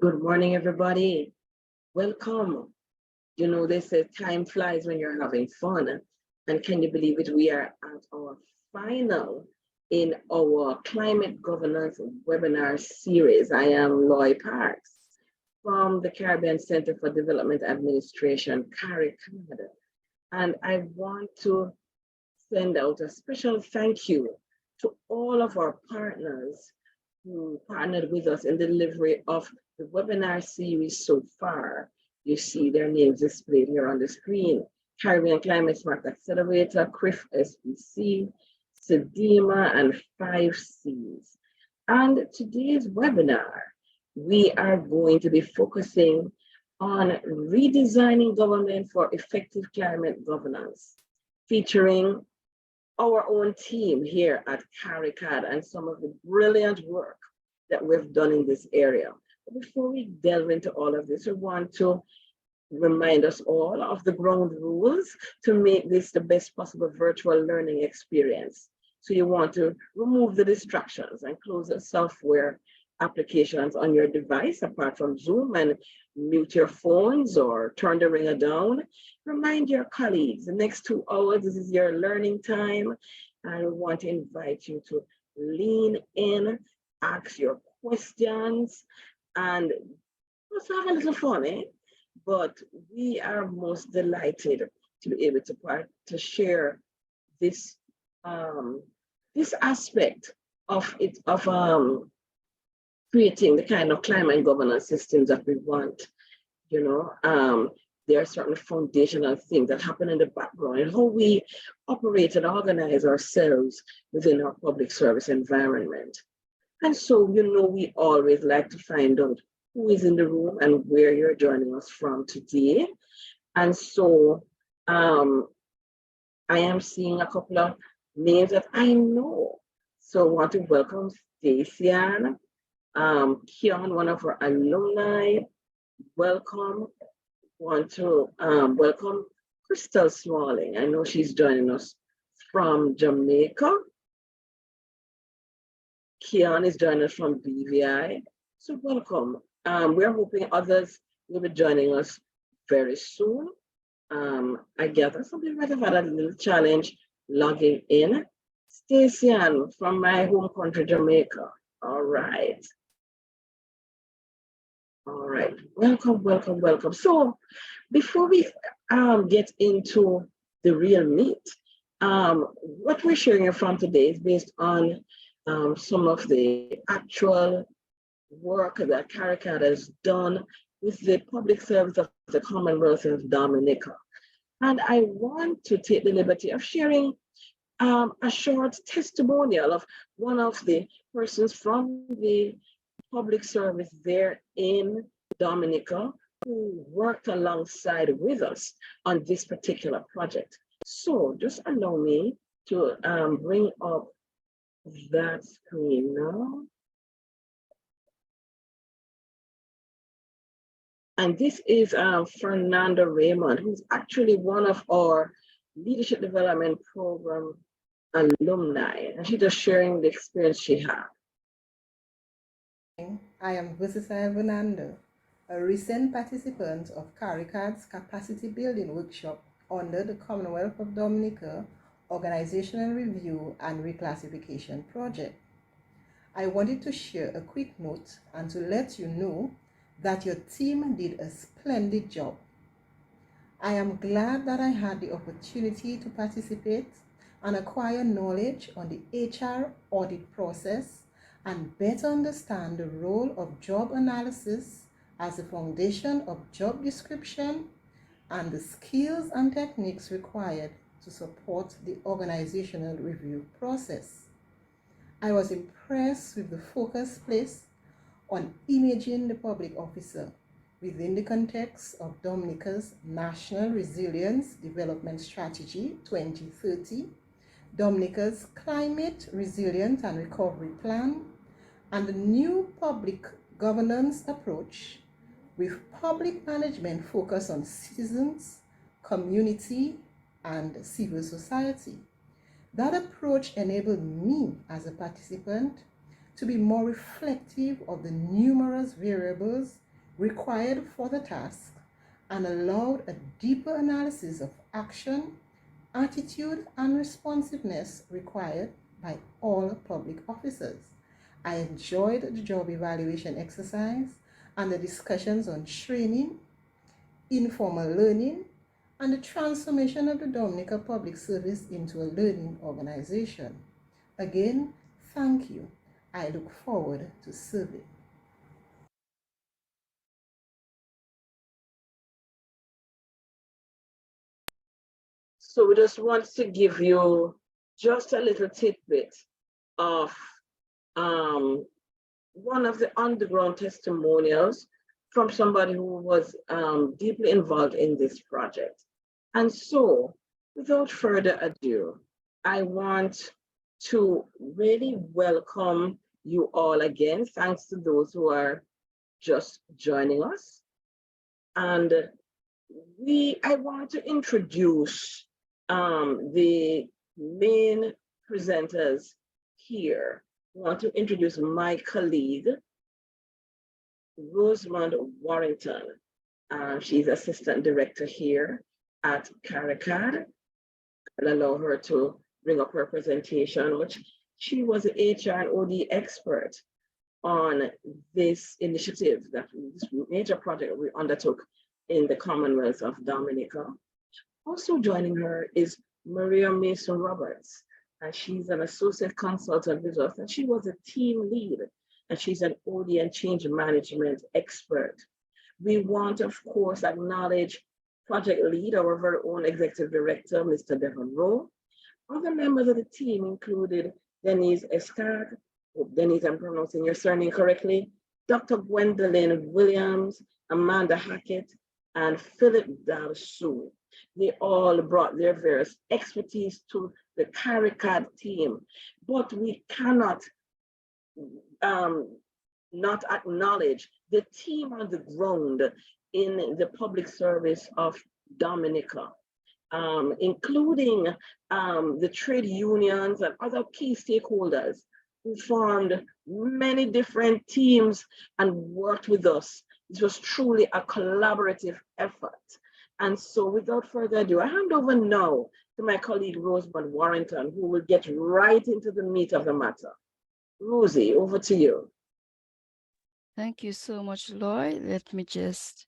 Good morning, everybody. Welcome. You know, they say time flies when you're having fun. And can you believe it? We are at our final in our climate governance webinar series. I am Loy Parks from the Caribbean Center for Development Administration, CARICAD. And I want to send out a special thank you to all of our partners who partnered with us in the delivery of the webinar series so far. You see their names displayed here on the screen. Caribbean Climate Smart Accelerator, CRIF SBC, SEDEMA, and 5Cs. And today's webinar, we are going to be focusing on redesigning government for effective climate governance, featuring our own team here at CARICAD and some of the brilliant work that we've done in this area. But before we delve into all of this, we want to remind us all of the ground rules to make this the best possible virtual learning experience. So you want to remove the distractions and close the software applications on your device apart from Zoom, and mute your phones or turn the ringer down. Remind your colleagues the next 2 hours, this is your learning time. And we want to invite you to lean in, ask your questions, and let's have a little fun, eh? But we are most delighted to be able to share this this aspect of creating the kind of climate governance systems that we want. You know, there are certain foundational things that happen in the background and how we operate and organize ourselves within our public service environment. And so, you know, we always like to find out who is in the room and where you're joining us from today. And so I am seeing a couple of names that I know. So I want to welcome Stacian, Keon, one of our alumni. Welcome. Want to welcome Crystal Smalling. I know she's joining us from Jamaica. Keon is joining us from BVI. So welcome. We're hoping others will be joining us very soon. I gather some people might have had a little challenge logging in. Stacian from my home country, Jamaica. All right. All right, welcome, welcome, welcome. So before we get into the real meat, what we're sharing from today is based on some of the actual work that CARICAD has done with the public service of the Commonwealth of Dominica. And I want to take the liberty of sharing a short testimonial of one of the persons from the public service there in Dominica who worked alongside with us on this particular project. So just allow me to bring up that screen now. And this is Fernando Raymond, who's actually one of our leadership development program alumni, and she's just sharing the experience she had. I am Versatile Fernando, a recent participant of CARICAD's capacity building workshop under the Commonwealth of Dominica Organizational Review and Reclassification Project. I wanted to share a quick note and to let you know that your team did a splendid job. I am glad that I had the opportunity to participate and acquire knowledge on the HR audit process and better understand the role of job analysis as a foundation of job description and the skills and techniques required to support the organizational review process. I was impressed with the focus placed on imaging the public officer within the context of Dominica's National Resilience Development Strategy 2030, Dominica's Climate Resilience and Recovery Plan, and the new public governance approach with public management focus on citizens, community, and civil society. That approach enabled me as a participant to be more reflective of the numerous variables required for the task and allowed a deeper analysis of action, attitude, and responsiveness required by all public officers. I enjoyed the job evaluation exercise and the discussions on training, informal learning, and the transformation of the Dominica Public Service into a learning organization. Again, thank you. I look forward to serving. So we just want to give you just a little tidbit of one of the underground testimonials from somebody who was deeply involved in this project. And so, without further ado, I want to really welcome you all again. Thanks to those who are just joining us. And I want to introduce the main presenters here. I want to introduce my colleague, Rosemund Warrington. She's Assistant Director here at CARICAD. I'll allow her to bring up her presentation, which she was the HR and OD expert on this initiative, this major project we undertook in the Commonwealth of Dominica. Also joining her is Maria Mason Roberts, and she's an associate consultant with us, and she was a team lead, and she's an OD and change management expert. We want, of course, acknowledge project lead, our very own executive director, Mr. Devon Rowe. Other members of the team included Denise Escard, Denise, I'm pronouncing your surname correctly, Dr. Gwendolyn Williams, Amanda Hackett, and Philip Dalsou. They all brought their various expertise to the CARICAD team, but we cannot not acknowledge the team on the ground in the public service of Dominica, including the trade unions and other key stakeholders who formed many different teams and worked with us. It was truly a collaborative effort. And so without further ado, I hand over now to my colleague, Rosemund Warrington, who will get right into the meat of the matter. Rosie, over to you. Thank you so much, Lloyd. Let me just...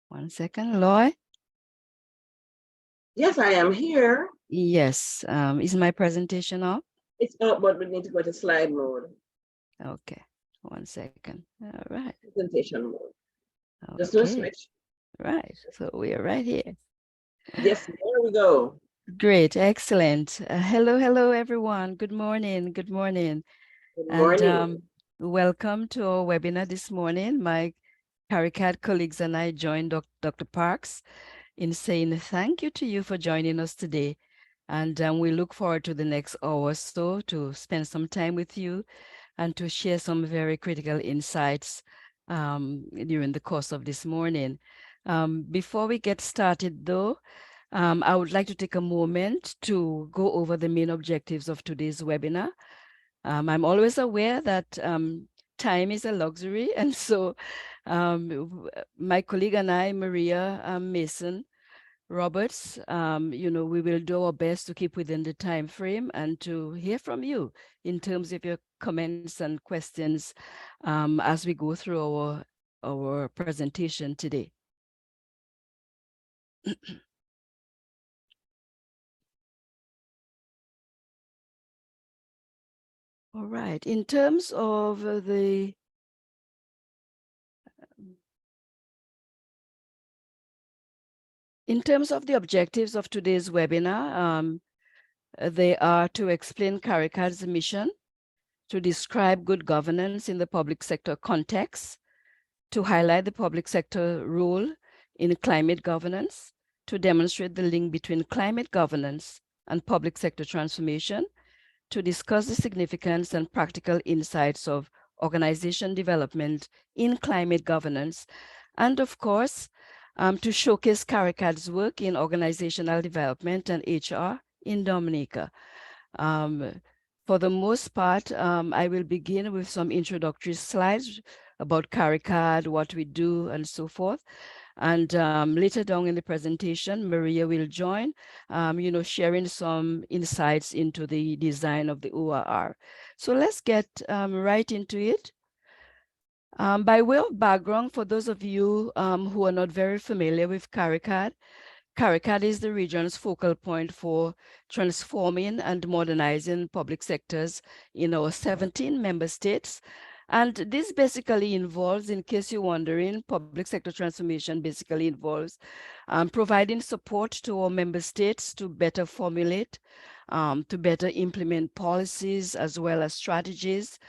One second, Lloyd. Yes, I am here. Yes, is my presentation up? It's up, but we need to go to slide mode. Okay, one second. All right. Presentation mode. Okay. Just do a switch. Right, so we are right here. Yes, there we go. Great, excellent. Hello, everyone. Good morning. Good morning. Good morning. And welcome to our webinar this morning. My CARICAD colleagues and I joined Dr. Parks in saying thank you to you for joining us today. And we look forward to the next hour or so to spend some time with you and to share some very critical insights during the course of this morning. Before we get started though, I would like to take a moment to go over the main objectives of today's webinar. I'm always aware that time is a luxury, and so my colleague and I, Maria Mason Roberts, we will do our best to keep within the time frame and to hear from you in terms of your comments and questions as we go through our presentation today. All right, in terms of the objectives of today's webinar, they are to explain CARICAD's mission, to describe good governance in the public sector context, to highlight the public sector role in climate governance, to demonstrate the link between climate governance and public sector transformation to discuss the significance and practical insights of organization development in climate governance, and of course, to showcase CARICAD's work in organizational development and HR in Dominica. For the most part, I will begin with some introductory slides about CARICAD, what we do, and so forth. And later down in the presentation, Maria will join, sharing some insights into the design of the ORR. So let's get right into it. By way of background, for those of you who are not very familiar with CARICAD, CARICAD is the region's focal point for transforming and modernizing public sectors in our 17 member states. And this basically involves, in case you're wondering, public sector transformation basically involves providing support to our member states to better formulate, to better implement policies as well as strategies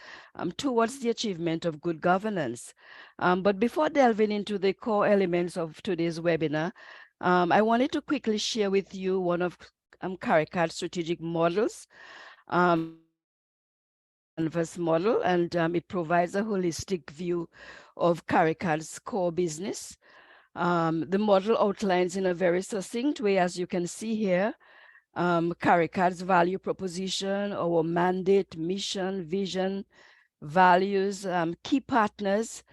towards the achievement of good governance. But before delving into the core elements of today's webinar, I wanted to quickly share with you one of CARICAD's strategic models. Canvas model, and it provides a holistic view of CARICAD's core business. The model outlines in a very succinct way, as you can see here, CARICAD's value proposition, our mandate, mission, vision, values, key partners,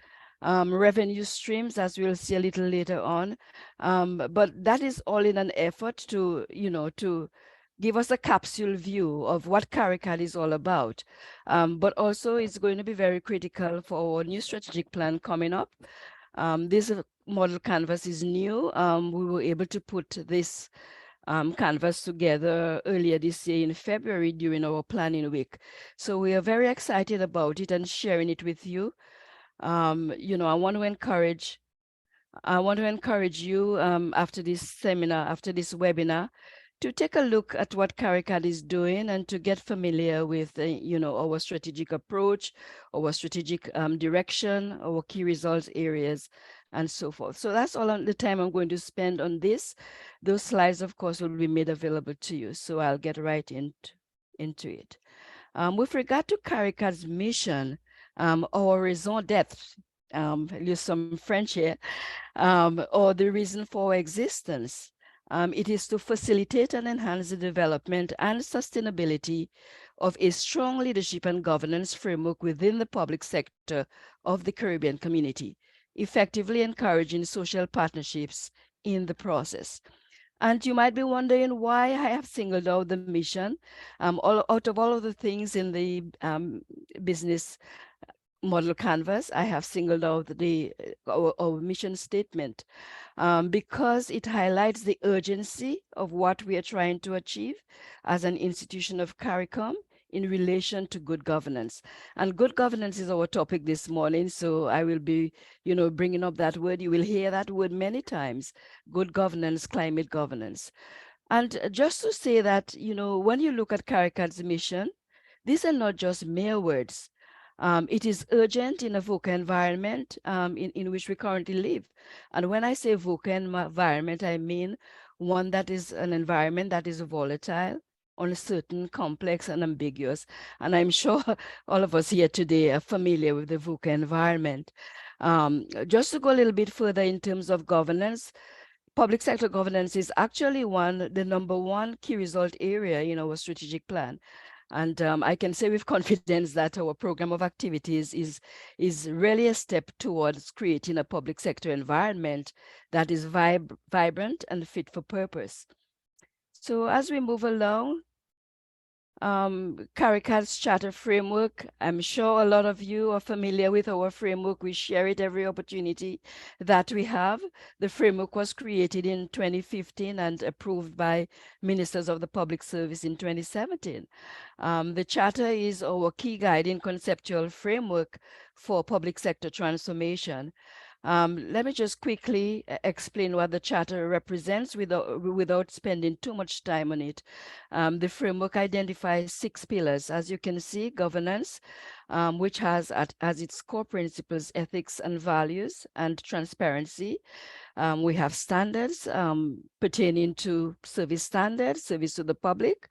revenue streams, as we'll see a little later on. But that is all in an effort to, to give us a capsule view of what CARICAD is all about. But also it's going to be very critical for our new strategic plan coming up. This model canvas is new. We were able to put this canvas together earlier this year in February during our planning week. So we are very excited about it and sharing it with you. I want to encourage you after this seminar, after this webinar, to take a look at what CARICAD is doing and to get familiar with, our strategic approach, our strategic direction, our key results areas, and so forth. So that's all the time I'm going to spend on this. Those slides, of course, will be made available to you. So I'll get right into it. With regard to CARICAD's mission, our raison d'etre, use some French here, or the reason for our existence. It is to facilitate and enhance the development and sustainability of a strong leadership and governance framework within the public sector of the Caribbean community, effectively encouraging social partnerships in the process. And you might be wondering why I have singled out the mission. Out of all of the things in the business model canvas, I have singled out our mission statement because it highlights the urgency of what we are trying to achieve as an institution of CARICOM in relation to good governance. And good governance is our topic this morning, so I will be, bringing up that word. You will hear that word many times, good governance, climate governance. And just to say that, when you look at CARICAD's mission, these are not just mere words. It is urgent in a VUCA environment in which we currently live. And when I say VUCA environment, I mean one that is an environment that is volatile, uncertain, complex, and ambiguous. And I'm sure all of us here today are familiar with the VUCA environment. Just to go a little bit further in terms of governance, public sector governance is actually the number one key result area in our strategic plan. And I can say with confidence that our program of activities is really a step towards creating a public sector environment that is vibrant and fit for purpose. So as we move along, CARICAD's charter framework, I'm sure a lot of you are familiar with our framework. We share it every opportunity that we have. The framework was created in 2015 and approved by ministers of the public service in 2017. The charter is our key guiding conceptual framework for public sector transformation. Let me just quickly explain what the charter represents without spending too much time on it. The framework identifies 6 pillars. As you can see, governance, which has as its core principles ethics and values and transparency. We have standards pertaining to service standards, service to the public,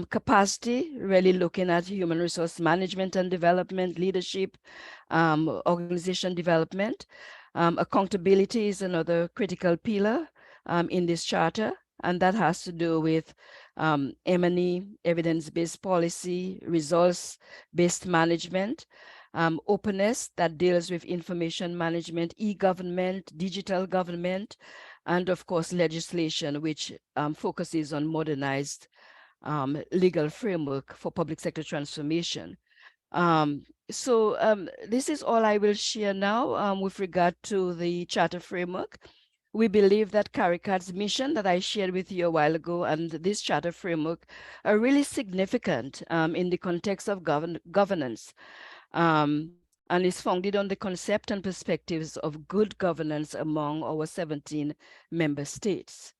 capacity, really looking at human resource management and development, leadership, organization development. Accountability is another critical pillar in this charter, and that has to do with M&E, evidence-based policy, resource-based management, openness that deals with information management, e-government, digital government, and of course legislation, which focuses on modernized legal framework for public sector transformation. This is all I will share now with regard to the charter framework. We believe that CARICAD's mission that I shared with you a while ago and this charter framework are really significant in the context of governance, and is founded on the concept and perspectives of good governance among our 17 member states.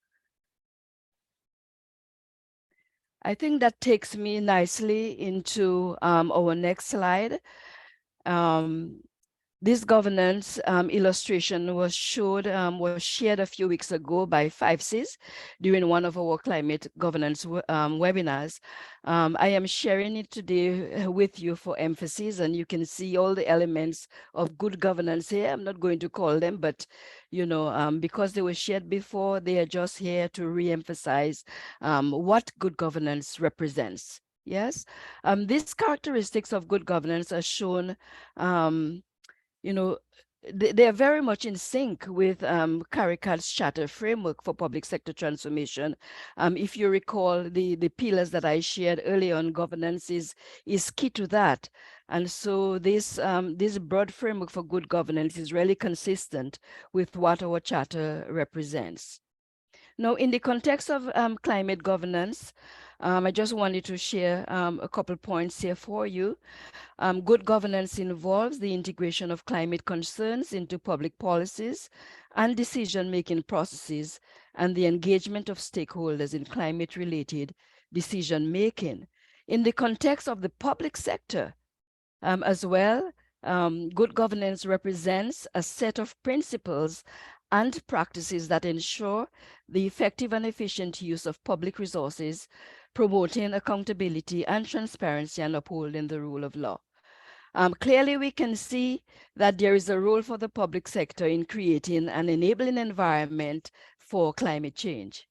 I think that takes me nicely into our next slide. This governance illustration was shared a few weeks ago by 5Cs during one of our climate governance webinars. I am sharing it today with you for emphasis, and you can see all the elements of good governance here. I'm not going to call them, but because they were shared before, they are just here to re-emphasize what good governance represents. Yes, these characteristics of good governance are shown they are very much in sync with CARICAD's charter framework for public sector transformation. If you recall, the pillars that I shared earlier on governance is key to that. And so this broad framework for good governance is really consistent with what our charter represents. Now, in the context of climate governance, I just wanted to share a couple points here for you. Good governance involves the integration of climate concerns into public policies and decision-making processes, and the engagement of stakeholders in climate-related decision-making. In the context of the public sector as well, good governance represents a set of principles and practices that ensure the effective and efficient use of public resources, promoting accountability and transparency and upholding the rule of law. Clearly, we can see that there is a role for the public sector in creating an enabling environment for climate change.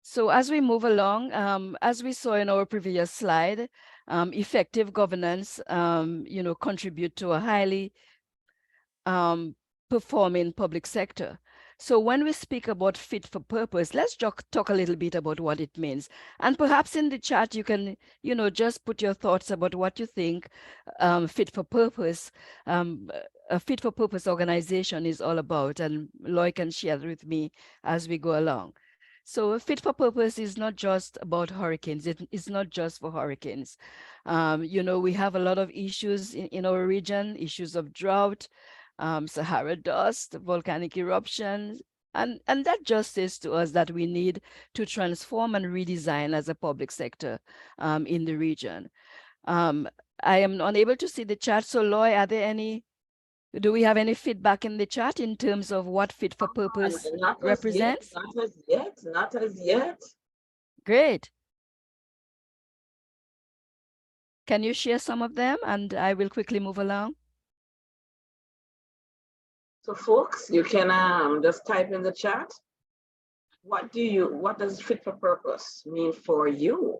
So as we move along, as we saw in our previous slide, effective governance, contribute to a highly performing public sector. So when we speak about fit for purpose, let's talk a little bit about what it means. And perhaps in the chat, you can, just put your thoughts about what you think fit for purpose, a fit for purpose organization is all about. And Loy can share with me as we go along. So fit for purpose is not just about hurricanes. It's not just for hurricanes. We have a lot of issues in our region, issues of drought, Sahara dust, volcanic eruptions, and that just says to us that we need to transform and redesign as a public sector in the region. I am unable to see the chat, so Loy, do we have any feedback in the chat in terms of what fit for purpose represents? Not as yet. Great. Can you share some of them, and I will quickly move along? So folks, you can just type in the chat. What does fit for purpose mean for you?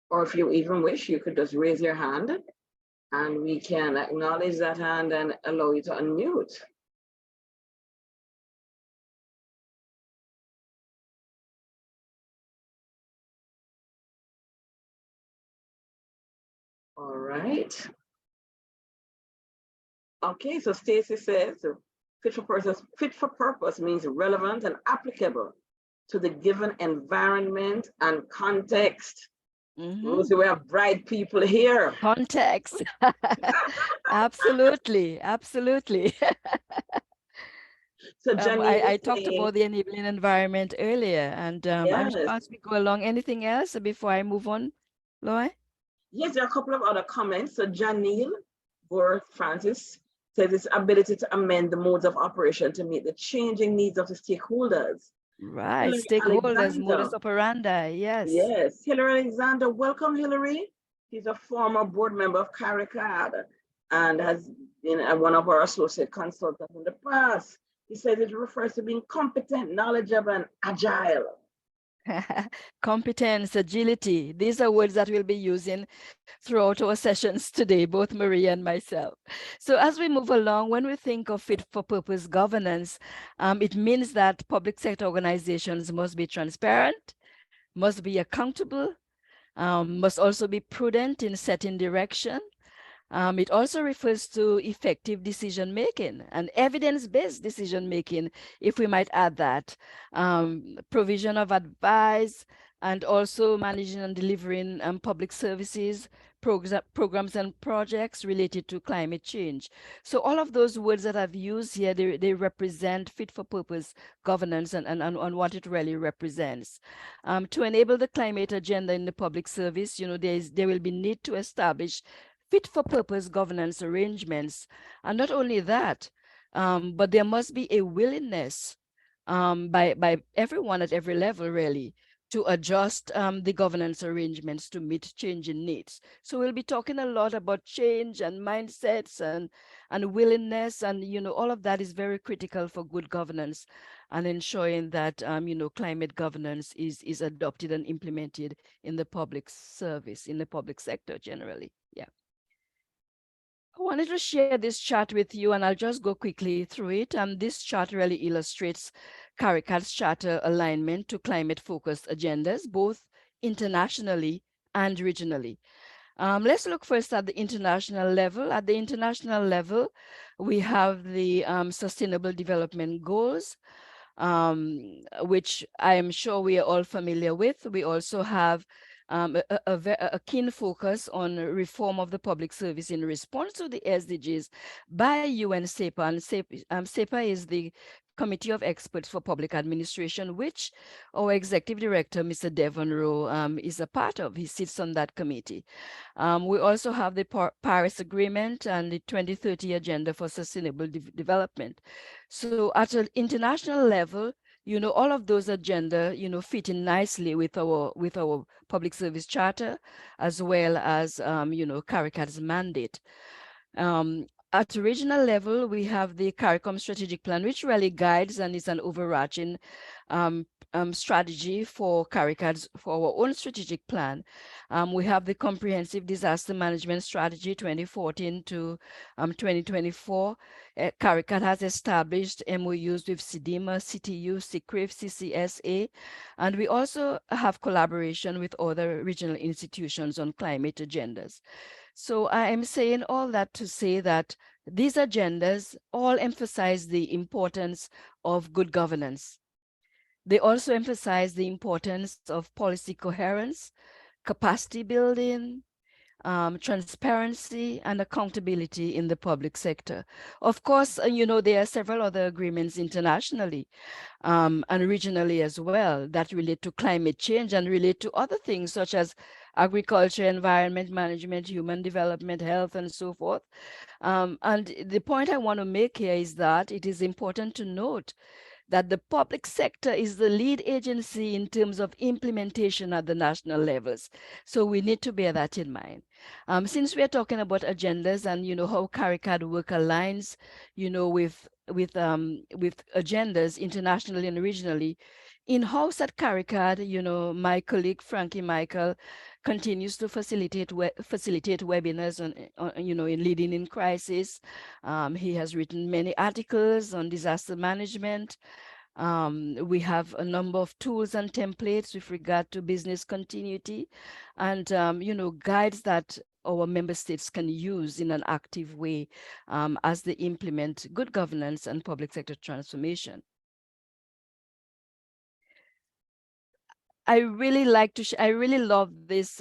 Or if you even wish, you could just raise your hand and we can acknowledge that hand and allow you to unmute. All right. Okay, so Stacy says fit for purpose means relevant and applicable to the given environment and context. So we have bright people here. Context. Absolutely. So Janine I is talked saying, about the enabling environment earlier, and yes, as we go along, anything else before I move on, Loy? yes, there are a couple of other comments. So Janine Worth Francis says its ability to amend the modes of operation to meet the changing needs of the stakeholders. Right, Hillary stakeholders, Alexander, modus operandi, yes. yes, Hillary Alexander, welcome Hillary. He's a former board member of CARICAD and has been one of our associate consultants in the past. He says it refers to being competent, knowledgeable, and agile. Competence, agility, these are words that we'll be using throughout our sessions today, both Maria and myself. So as we move along, when we think of fit for purpose governance, it means that public sector organizations must be transparent, must be accountable, must also be prudent in setting direction. It also refers to effective decision-making and evidence-based decision-making, if we might add that, provision of advice, and also managing and delivering public services, programs and projects related to climate change. So all of those words that I've used here, they represent fit-for-purpose governance and what it really represents. To enable the climate agenda in the public service, there will be need to establish fit-for-purpose governance arrangements. And not only that, but there must be a willingness by everyone at every level, really, to adjust the governance arrangements to meet changing needs. So we'll be talking a lot about change and mindsets and willingness, and all of that is very critical for good governance and ensuring that climate governance is adopted and implemented in the public service, in the public sector generally. Yeah. I wanted to share this chart with you, and I'll just go quickly through it. This chart really illustrates CARICAD's charter alignment to climate-focused agendas, both internationally and regionally. Let's look first at the international level. At the international level, we have the Sustainable Development Goals, which I am sure we are all familiar with. We also have a keen focus on reform of the public service in response to the SDGs by UN SEPA. And SEPA is the Committee of Experts for Public Administration, which our Executive Director, Mr. Devon Rowe, is a part of. He sits on that committee. We also have the Paris Agreement and the 2030 Agenda for Sustainable Development. So at an international level, all of those agenda, fit in nicely with our public service charter, as well as, CARICAD's mandate. At regional level, we have the CARICOM strategic plan, which really guides and is an overarching strategy for CARICAD's, for our own strategic plan. We have the comprehensive disaster management strategy 2014 to 2024. CARICAD has established MOUs with CDIMA, CTU, CCRIF, CCSA, and we also have collaboration with other regional institutions on climate agendas. So I am saying all that to say that these agendas all emphasize the importance of good governance. They also emphasize the importance of policy coherence, capacity building, transparency, and accountability in the public sector. Of course, there are several other agreements internationally and regionally as well that relate to climate change and relate to other things such as agriculture, environment management, human development, health, and so forth. And the point I want to make here is that it is important to note that the public sector is the lead agency in terms of implementation at the national levels. So we need to bear that in mind. Since we are talking about agendas and how CARICAD work aligns, with agendas internationally and regionally, in-house at CARICAD, my colleague Frankie Michael continues to facilitate webinars on in leading in crisis. He has written many articles on disaster management. We have a number of tools and templates with regard to business continuity and, guides that our member states can use in an active way as they implement good governance and public sector transformation. I really love this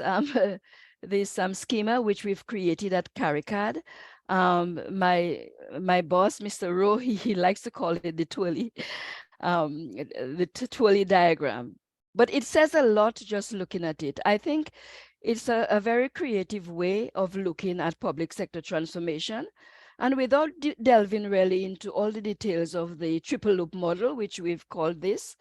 this schema which we've created at CARICAD. My boss, Mr. Rowe, he likes to call it the twirly diagram. But it says a lot just looking at it. I think it's a very creative way of looking at public sector transformation. And without delving really into all the details of the triple loop model, which we've called this,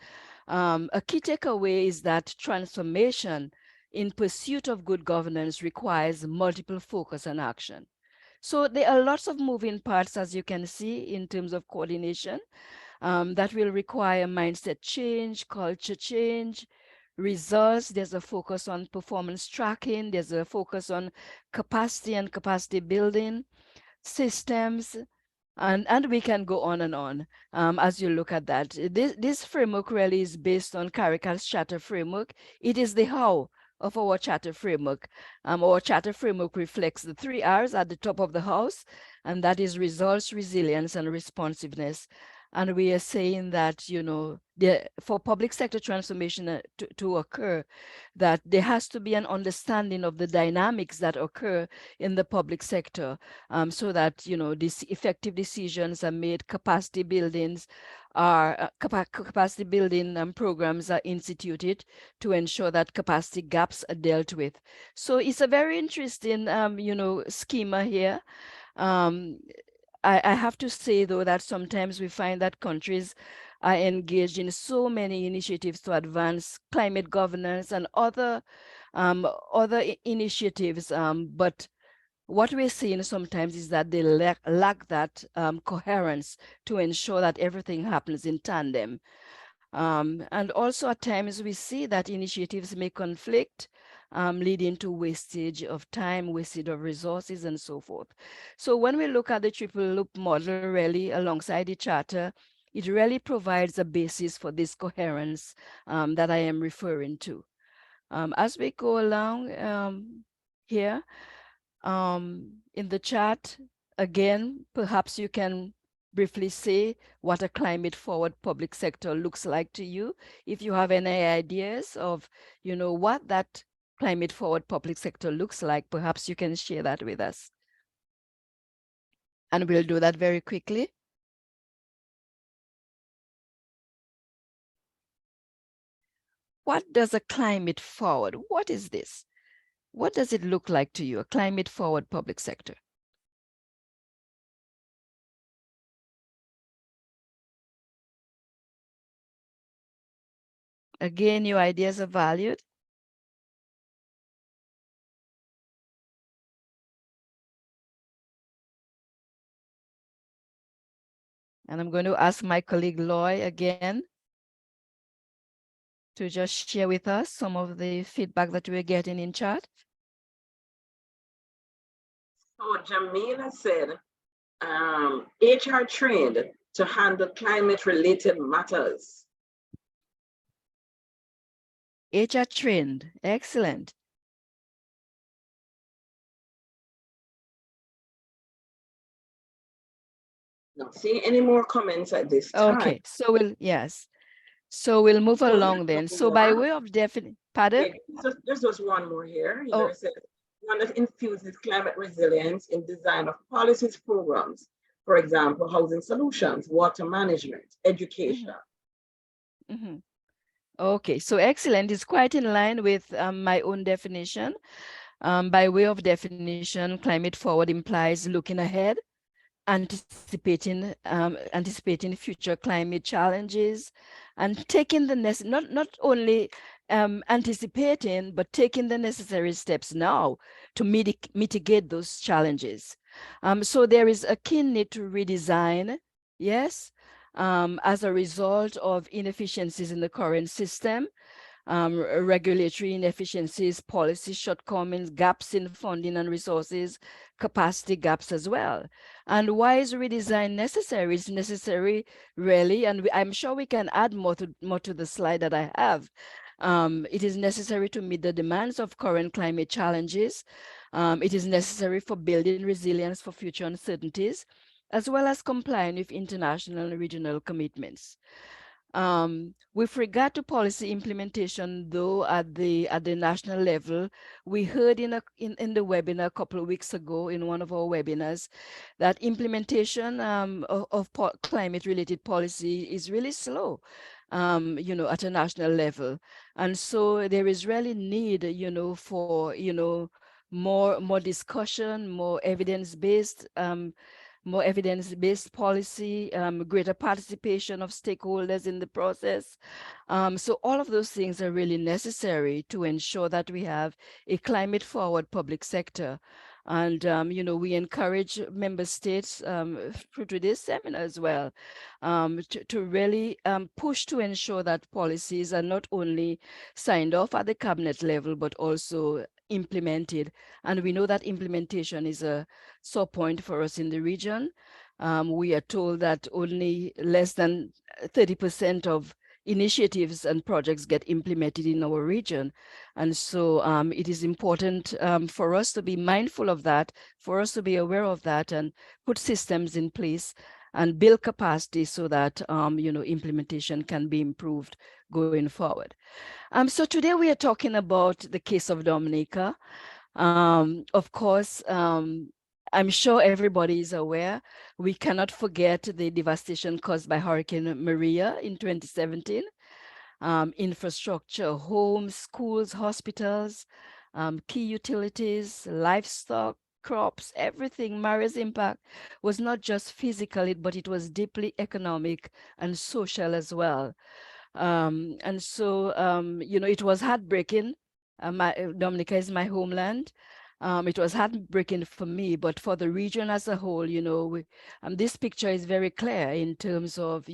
a key takeaway is that transformation in pursuit of good governance requires multiple focus and action. So there are lots of moving parts, as you can see, in terms of coordination that will require mindset change, culture change, results. There's a focus on performance tracking. There's a focus on capacity and capacity building, systems, and we can go on and on as you look at that. This framework really is based on CARICAD's charter framework. It is the how of our charter framework. Our charter framework reflects the 3 R's at the top of the house, and that is results, resilience, and responsiveness. And we are saying that, you know, for public sector transformation to occur, that there has to be an understanding of the dynamics that occur in the public sector, so that, you know, these effective decisions are made, capacity buildings are capacity building programs are instituted to ensure that capacity gaps are dealt with. So it's a very interesting, you know, schema here. I have to say, though, that sometimes we find that countries are engaged in so many initiatives to advance climate governance and other initiatives, but what we're seeing sometimes is that they lack that coherence to ensure that everything happens in tandem. And also at times we see that initiatives may conflict, leading to wastage of time, wastage of resources, and so forth. So when we look at the triple loop model really alongside the charter, it really provides a basis for this coherence that I am referring to. As we go along here, in the chat, again, perhaps you can briefly say what a climate forward public sector looks like to you. If you have any ideas of, you know, what that climate forward public sector looks like, perhaps you can share that with us. And we'll do that very quickly. What does a climate forward? What is this? What does it look like to you, a climate forward public sector? Again, your ideas are valued. And I'm going to ask my colleague Loy again to just share with us some of the feedback that we're getting in chat. So Jamila said, HR trained to handle climate-related matters. HR trained, excellent. Not seeing any more comments at this time. Okay, so we'll move along then. So by way of pardon? There's just one more here. Oh. It says, one that infuses climate resilience in design of policies, programs, for example, housing solutions, water management, education. Mm-hmm. Okay, so excellent. It's quite in line with my own definition. By way of definition, climate forward implies looking ahead, anticipating future climate challenges, and taking the not only anticipating, but taking the necessary steps now to mitigate those challenges. So there is a keen need to redesign, yes, as a result of inefficiencies in the current system, regulatory inefficiencies, policy shortcomings, gaps in funding and resources, capacity gaps as well. And why is redesign necessary? It's necessary, really, and I'm sure we can add more to the slide that I have. It is necessary to meet the demands of current climate challenges. It is necessary for building resilience for future uncertainties, as well as complying with international and regional commitments. With regard to policy implementation, though, at the national level, we heard in the webinar a couple of weeks ago in one of our webinars that implementation of climate-related policy is really slow, at a national level, and so there is really need, for more discussion, more evidence-based policy, greater participation of stakeholders in the process. So all of those things are really necessary to ensure that we have a climate-forward public sector. And, we encourage member states through today's seminar as well to really push to ensure that policies are not only signed off at the cabinet level, but also implemented. And we know that implementation is a sore point for us in the region. We are told that only less than 30% of initiatives and projects get implemented in our region. And so it is important for us to be mindful of that, for us to be aware of that and put systems in place and build capacity so that, implementation can be improved going forward. So today we are talking about the case of Dominica. Of course, I'm sure everybody is aware, we cannot forget the devastation caused by Hurricane Maria in 2017. Infrastructure, homes, schools, hospitals, key utilities, livestock, crops, everything. Maria's impact was not just physical, but it was deeply economic and social as well. And so, it was heartbreaking. Dominica is my homeland. It was heartbreaking for me, but for the region as a whole, this picture is very clear in terms of,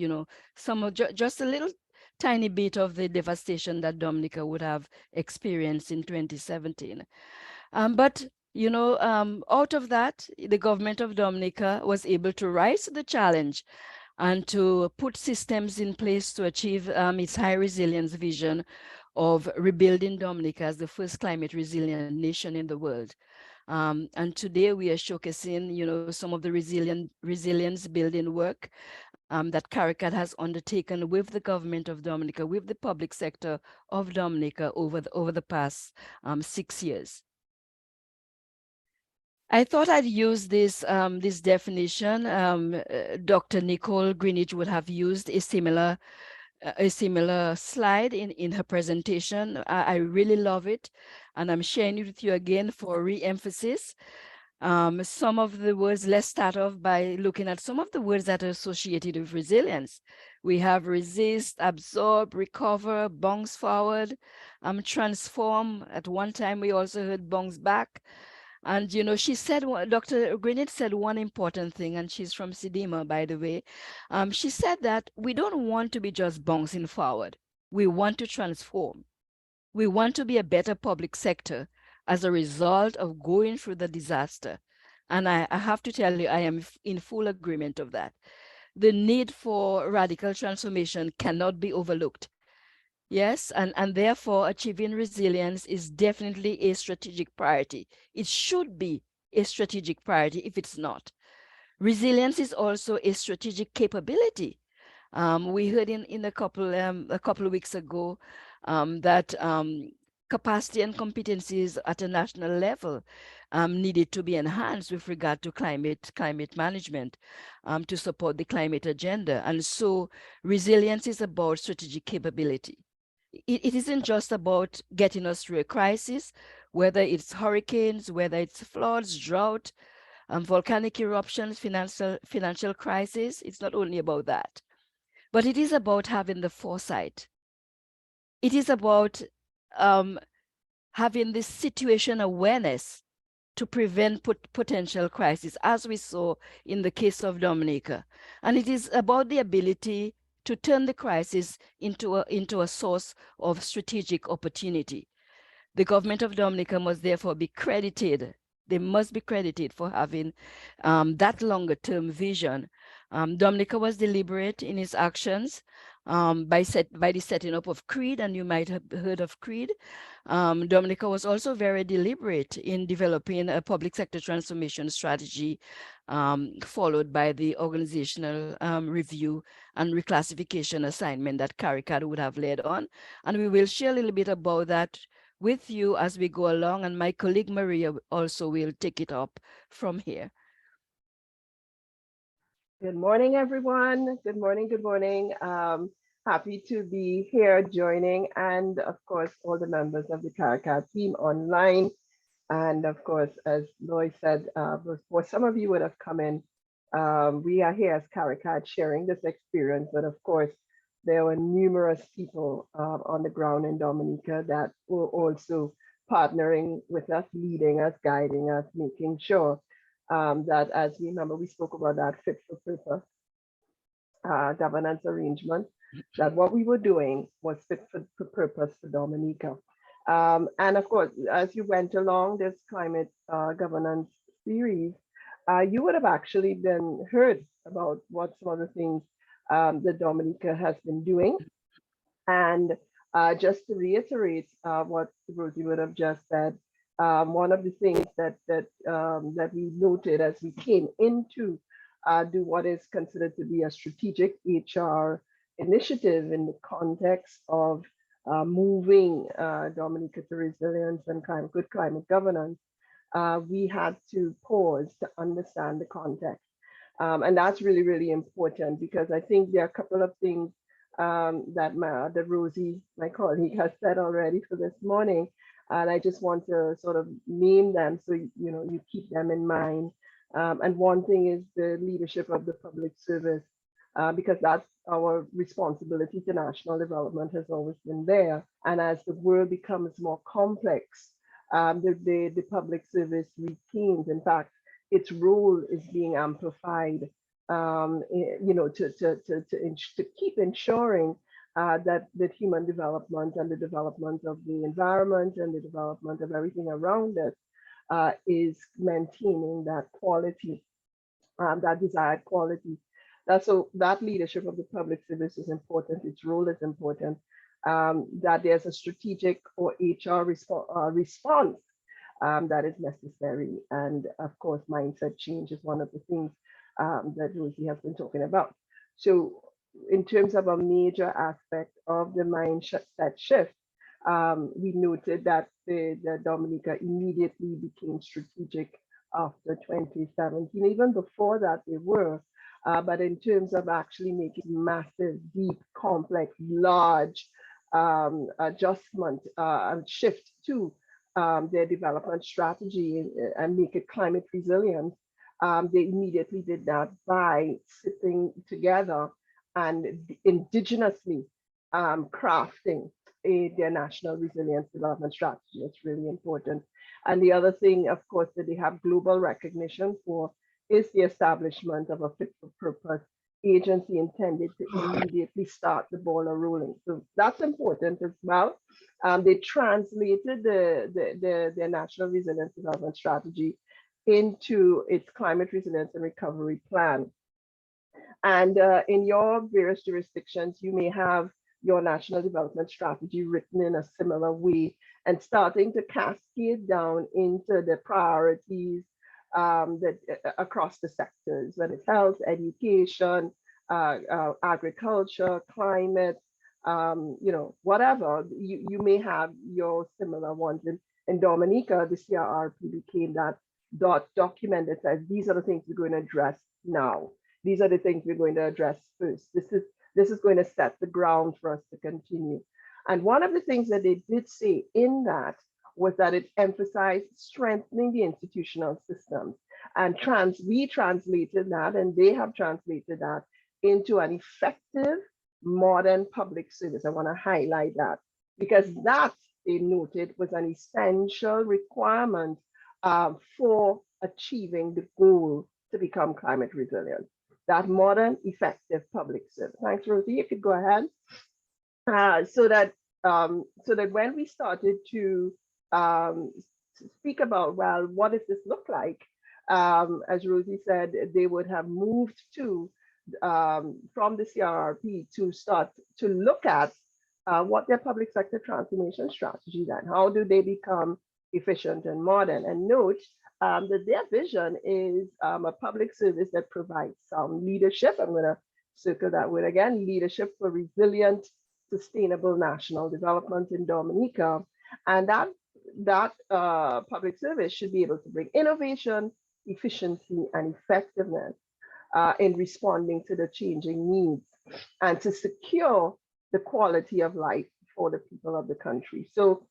some of just a little tiny bit of the devastation that Dominica would have experienced in 2017. But out of that, the government of Dominica was able to rise to the challenge and to put systems in place to achieve its high resilience vision of rebuilding Dominica as the first climate resilient nation in the world. And today we are showcasing, some of the resilience building work that CARICAD has undertaken with the government of Dominica, with the public sector of Dominica over the past 6 years. I thought I'd use this definition. Dr. Nicole Greenidge would have used a similar slide in her presentation. I really love it, and I'm sharing it with you again for re-emphasis. Some of the words, let's start off by looking at some of the words that are associated with resilience. We have resist, absorb, recover, bounce forward, transform. At one time, we also heard bounce back. And, she said, Dr. Greenidge said one important thing, and she's from Sidima, by the way. She said that we don't want to be just bouncing forward. We want to transform. We want to be a better public sector as a result of going through the disaster. And I have to tell you, I am in full agreement of that. The need for radical transformation cannot be overlooked. Yes, and therefore achieving resilience is definitely a strategic priority. It should be a strategic priority if it's not. Resilience is also a strategic capability. We heard in a couple of weeks ago that capacity and competencies at a national level needed to be enhanced with regard to climate management to support the climate agenda. And so resilience is about strategic capability. It isn't just about getting us through a crisis, whether it's hurricanes, whether it's floods, drought, volcanic eruptions, financial crisis. It's not only about that, but it is about having the foresight. It is about having this situation awareness to prevent potential crisis, as we saw in the case of Dominica. And it is about the ability to turn the crisis into a source of strategic opportunity. The government of Dominica must therefore be credited. They must be credited for having that longer term vision. Dominica was deliberate in its actions. by the setting up of CREED, and you might have heard of CREED. Dominica was also very deliberate in developing a public sector transformation strategy, followed by the organizational review and reclassification assignment that CARICAD would have led on. And we will share a little bit about that with you as we go along, and my colleague Maria also will take it up from here. Good morning, everyone. Good morning, good morning. Happy to be here joining, and of course, all the members of the CARICAD team online. And of course, as Lois said, before some of you would have come in, we are here as CARICAD sharing this experience. But of course, there were numerous people on the ground in Dominica that were also partnering with us, leading us, guiding us, making sure that, as we remember, we spoke about that fit for purpose governance arrangement, that what we were doing was fit for purpose for Dominica. And of course, as you went along this climate governance series, you would have actually been heard about what some of the things that Dominica has been doing. And just to reiterate what Rosie would have just said, one of the things that we noted as we came into do what is considered to be a strategic HR initiative in the context of moving Dominica to resilience and good climate governance, we had to pause to understand the context. And that's really, really important, because I think there are a couple of things that Rosie, my colleague, has said already for this morning. And I just want to sort of name them so you keep them in mind. And one thing is the leadership of the public service, because that's our responsibility to national development has always been there. And as the world becomes more complex, the public service retains, in fact, its role is being amplified, to keep ensuring that human development and the development of the environment and the development of everything around us is maintaining that quality, that desired quality. So that leadership of the public service is important. Its role is important. That there's a strategic or HR response that is necessary. And of course, mindset change is one of the things that Rosie has been talking about. So in terms of a major aspect of the mindset shift, we noted that the Dominica immediately became strategic after 2017. Even before that, they were. But in terms of actually making massive, deep, complex, large adjustment and shift to their development strategy and make it climate resilient, they immediately did that by sitting together and indigenously crafting their national resilience development strategy. It's really important. And the other thing, of course, that they have global recognition for is the establishment of a fit for purpose agency intended to immediately start the ball rolling. So that's important as well. They translated their national resilience development strategy into its climate resilience and recovery plan. And in your various jurisdictions, you may have your national development strategy written in a similar way and starting to cascade down into the priorities that across the sectors, whether it's health, education, agriculture, climate, whatever, you may have your similar ones. In Dominica, the CRRP became that document that says, these are the things we're going to address now. These are the things we're going to address first. This is going to set the ground for us to continue. And one of the things that they did say in that was that it emphasized strengthening the institutional systems. And we translated that, and they have translated that into an effective modern public service. I want to highlight that, because that, they noted, was an essential requirement for achieving the goal to become climate resilient. That modern, effective public service. Thanks, Rosie. You could go ahead. So that when we started to speak about, well, what does this look like? As Rosie said, they would have moved to from the CRRP to start to look at what their public sector transformation strategies and how do they become efficient and modern. And note that their vision is a public service that provides some leadership. I'm going to circle that word again, leadership for resilient, sustainable national development in Dominica. And that public service should be able to bring innovation, efficiency, and effectiveness in responding to the changing needs and to secure the quality of life for the people of the country. So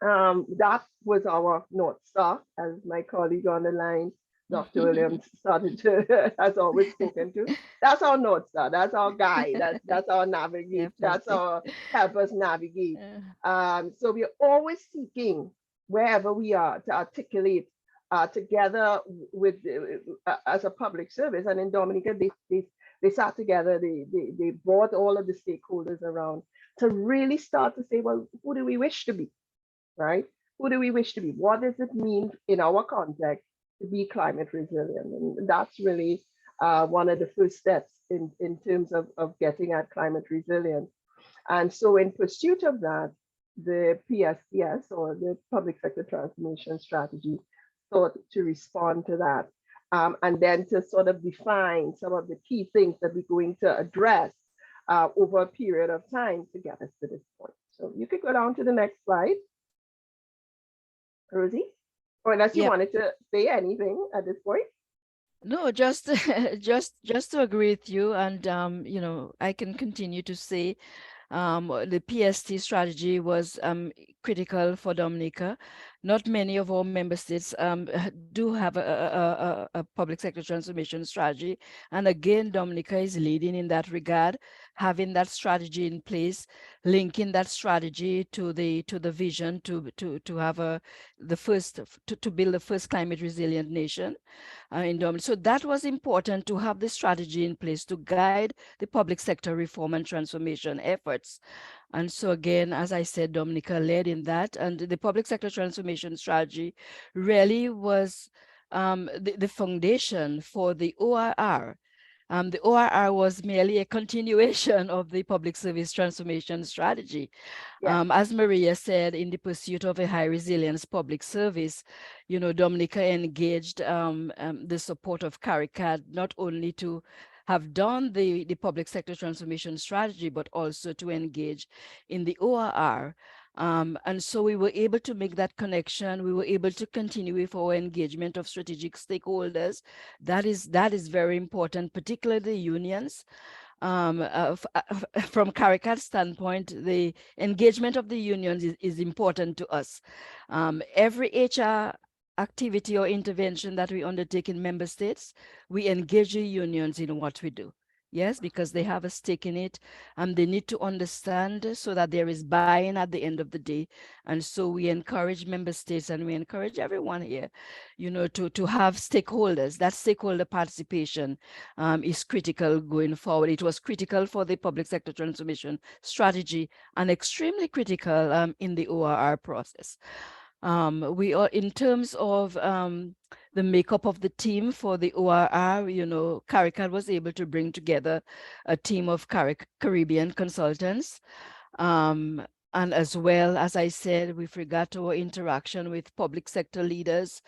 that was our North Star, as my colleague on the line, Dr. Williams, started to, has always spoken to. That's our North Star. That's our guide. That's our navigate. That's our help us navigate. So we're always seeking, wherever we are, to articulate together with as a public service. And in Dominica, they sat together. They brought all of the stakeholders around to really start to say, well, who do we wish to be, right? Who do we wish to be? What does it mean in our context to be climate resilient? And that's really one of the first steps in terms of getting at climate resilience. And so in pursuit of that, the PSTS, or the Public Sector Transformation Strategy, thought to respond to that. And then to sort of define some of the key things that we're going to address over a period of time to get us to this point. So you could go down to the next slide, Rosie, or unless you wanted to say anything at this point. No, just just to agree with you, and you know, I can continue to say the PST strategy was critical for Dominica. Not many of our member states do have a public sector transformation strategy. And again, Dominica is leading in that regard, having that strategy in place, linking that strategy to the vision to have to build the first climate resilient nation in Dominica. So that was important, to have the strategy in place to guide the public sector reform and transformation efforts. And so again, as I said, Dominica led in that, and the public sector transformation strategy really was the foundation for the ORR. The ORR was merely a continuation of the public service transformation strategy. As Maria said, in the pursuit of a high resilience public service, you know, Dominica engaged the support of CARICAD, not only to have done the public sector transformation strategy, but also to engage in the ORR. And so we were able to make that connection. We were able to continue with our engagement of strategic stakeholders. That is very important, particularly the unions. From CARICAD's standpoint, the engagement of the unions is important to us. Every HR activity or intervention that we undertake in member states, we engage the unions in what we do. Yes, because they have a stake in it, and they need to understand so that there is buy-in at the end of the day. And so we encourage member states, and we encourage everyone here, you know, to have stakeholders. That stakeholder participation is critical going forward. It was critical for the public sector transformation strategy and extremely critical in the ORR process. We are, in terms of the makeup of the team for the ORR, you know, CARICAD was able to bring together a team of Caribbean consultants. And as well, as I said, with regard to our interaction with public sector leaders,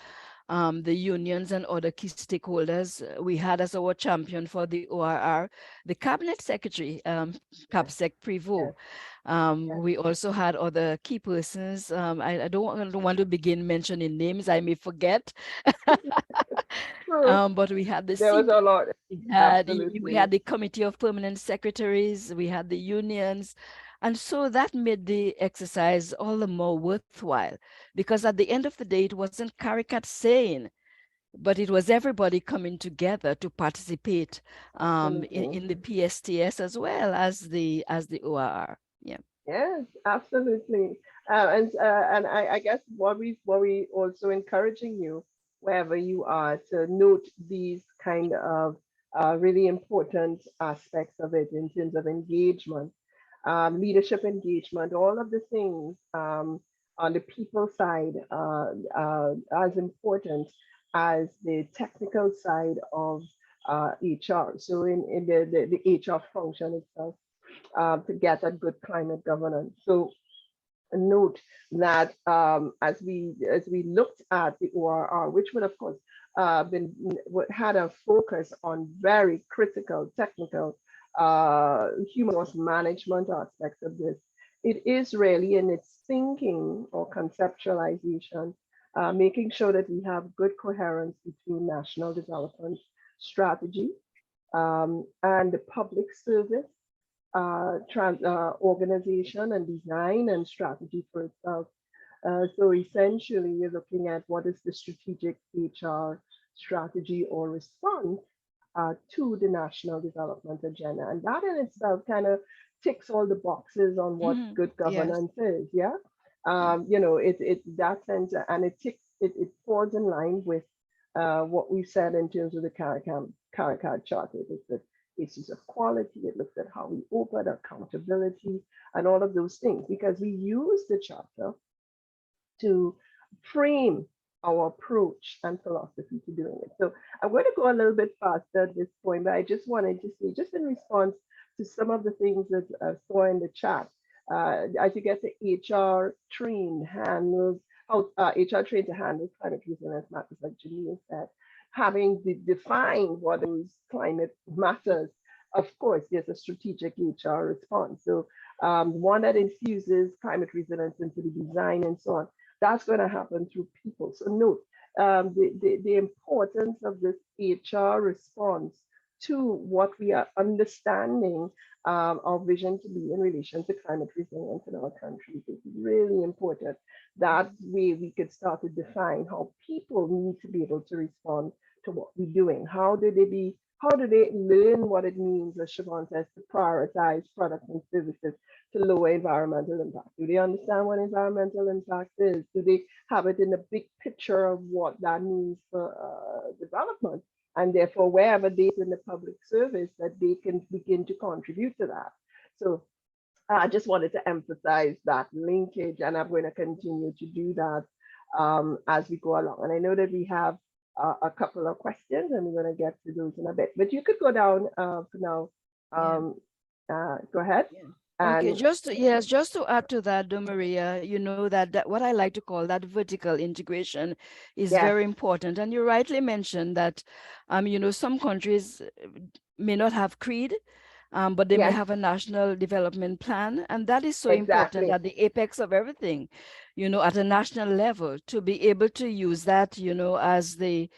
the unions and other key stakeholders, we had as our champion for the ORR, the Cabinet Secretary, CABSEC Prevot. We also had other key persons. I don't want to begin mentioning names, I may forget. But we had the there was a lot. We had the Committee of Permanent Secretaries, we had the unions. And so that made the exercise all the more worthwhile, because at the end of the day, it wasn't CARICAD saying, but it was everybody coming together to participate in the PSTS as well as the ORR. Yeah. Yes, absolutely. And I guess what we also encouraging you, wherever you are, to note these kind of really important aspects of it in terms of engagement, leadership engagement, all of the things on the people side as important as the technical side of HR. So in the HR function itself, to get a good climate governance. So note that as we looked at the ORR, which would of course had a focus on very critical technical human resource management aspects of this, it is really in its thinking or conceptualization, making sure that we have good coherence between national development strategy and the public service organization and design and strategy for itself. So essentially, you're looking at what is the strategic HR strategy or response to the national development agenda. And that in itself kind of ticks all the boxes on what good Yes. governance is. Yeah. It that sense, and it falls in line with what we said in terms of the CARICAD charter. It's the issues of quality. It looks at how we open accountability and all of those things, because we use the charter to frame our approach and philosophy to doing it. So I'm going to go a little bit faster at this point, but I just wanted to say, just in response to some of the things that I saw in the chat, as you get to HR trained handles, how HR trained to handle climate resilience matters, like Janine said, having defined what those climate matters, of course, there's a strategic HR response. So one that infuses climate resilience into the design and so on. That's going to happen through people. So note the importance of this HR response to what we are understanding our vision to be in relation to climate resilience in our country. It's really important. That way we could start to define how people need to be able to respond to what we're doing. How do they learn what it means, as Siobhan says, to prioritize products and services to lower environmental impact? Do they understand what environmental impact is? Do they have it in the big picture of what that means for development? And therefore, wherever they in the public service, that they can begin to contribute to that. So I just wanted to emphasize that linkage, and I'm going to continue to do that as we go along. And I know that we have a couple of questions, and we're going to get to those in a bit. But you could go down for now. Go ahead. Yeah. And Okay, just to add to that, Maria, you know that what I like to call that vertical integration is yes, very important. And you rightly mentioned that, some countries may not have CREED, but they may yes, have a national development plan. And that is so important exactly. at the apex of everything, at a national level, to be able to use that, as the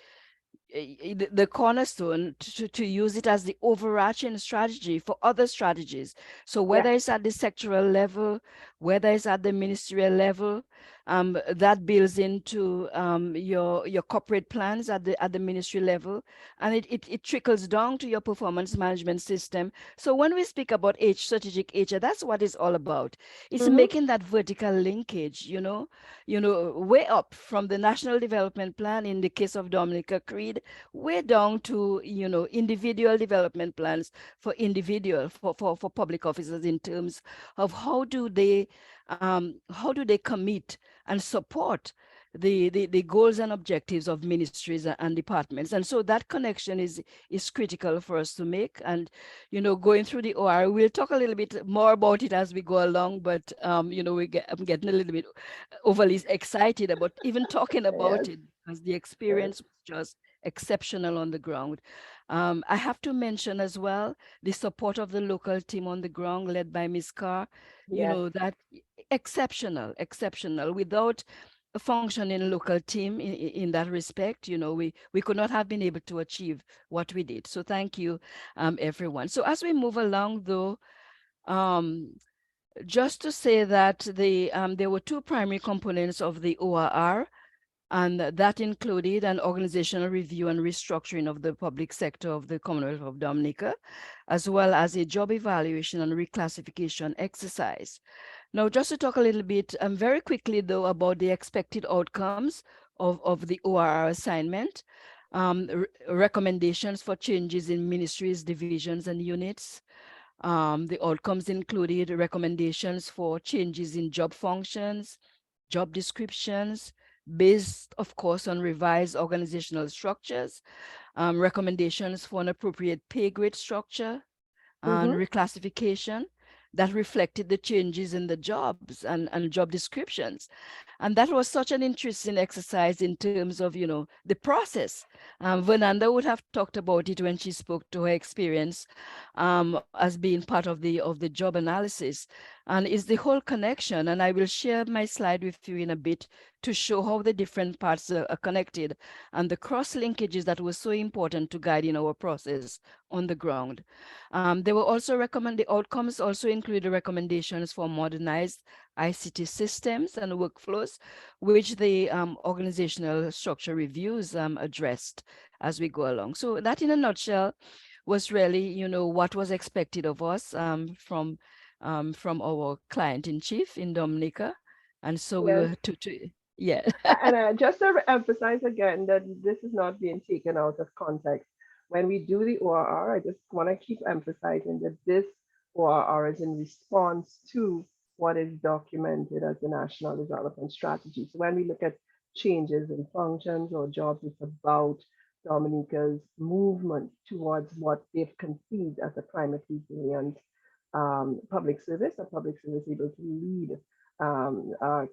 cornerstone, to use it as the overarching strategy for other strategies. So whether Yes, it's at the sectoral level, whether it's at the ministerial level, that builds into your corporate plans at the ministry level, and it trickles down to your performance management system. So when we speak about strategic HR, that's what it's all about. It's making that vertical linkage, way up from the National Development Plan in the case of Dominica CREED, way down to individual development plans for public officers, in terms of how do they commit and support the goals and objectives of ministries and departments. And so that connection is critical for us to make. And going through the OR, we'll talk a little bit more about it as we go along, but I'm getting a little bit overly excited about even talking about yes, it, because the yes, experience was just exceptional on the ground. I have to mention as well the support of the local team on the ground, led by Ms. Carr. yes, That exceptional. Without a functioning local team in that respect, we could not have been able to achieve what we did. So thank you, everyone. So as we move along, though, just to say that there were two primary components of the ORR, and that included an organizational review and restructuring of the public sector of the Commonwealth of Dominica, as well as a job evaluation and reclassification exercise. Now, just to talk a little bit very quickly, though, about the expected outcomes of the ORR assignment, recommendations for changes in ministries, divisions, and units. The outcomes included recommendations for changes in job functions, job descriptions, based, of course, on revised organizational structures, recommendations for an appropriate pay grade structure, and reclassification that reflected the changes in the jobs and job descriptions. And that was such an interesting exercise in terms of, the process. Vernanda would have talked about it when she spoke to her experience as being part of the job analysis. And it's the whole connection. And I will share my slide with you in a bit to show how the different parts are connected and the cross linkages that were so important to guiding our process on the ground. There were also the outcomes also included recommendations for modernized ICT systems and workflows, which the organizational structure reviews addressed as we go along. So that in a nutshell was really, what was expected of us from our client in chief in Dominica. And so we Yes. were yeah. And just to emphasize again that this is not being taken out of context. When we do the ORR, I just want to keep emphasizing that this ORR is in response to what is documented as the National Development Strategy. So when we look at changes in functions or jobs, it's about Dominica's movement towards what they've conceived as a climate resilient public service, a public service able to lead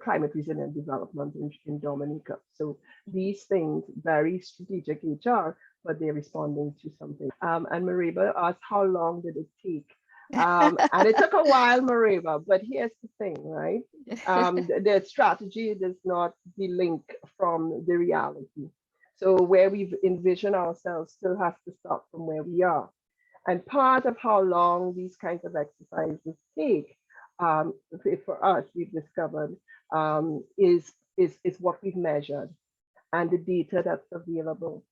climate resilient development in Dominica. So these things, very strategic HR, but they're responding to something. And Mariba asked, how long did it take? And it took a while, Mariba, but here's the thing, right? The strategy does not delink from the reality. So where we've envisioned ourselves still has to start from where we are. And part of how long these kinds of exercises take, for us, we've discovered, is what we've measured and the data that's available.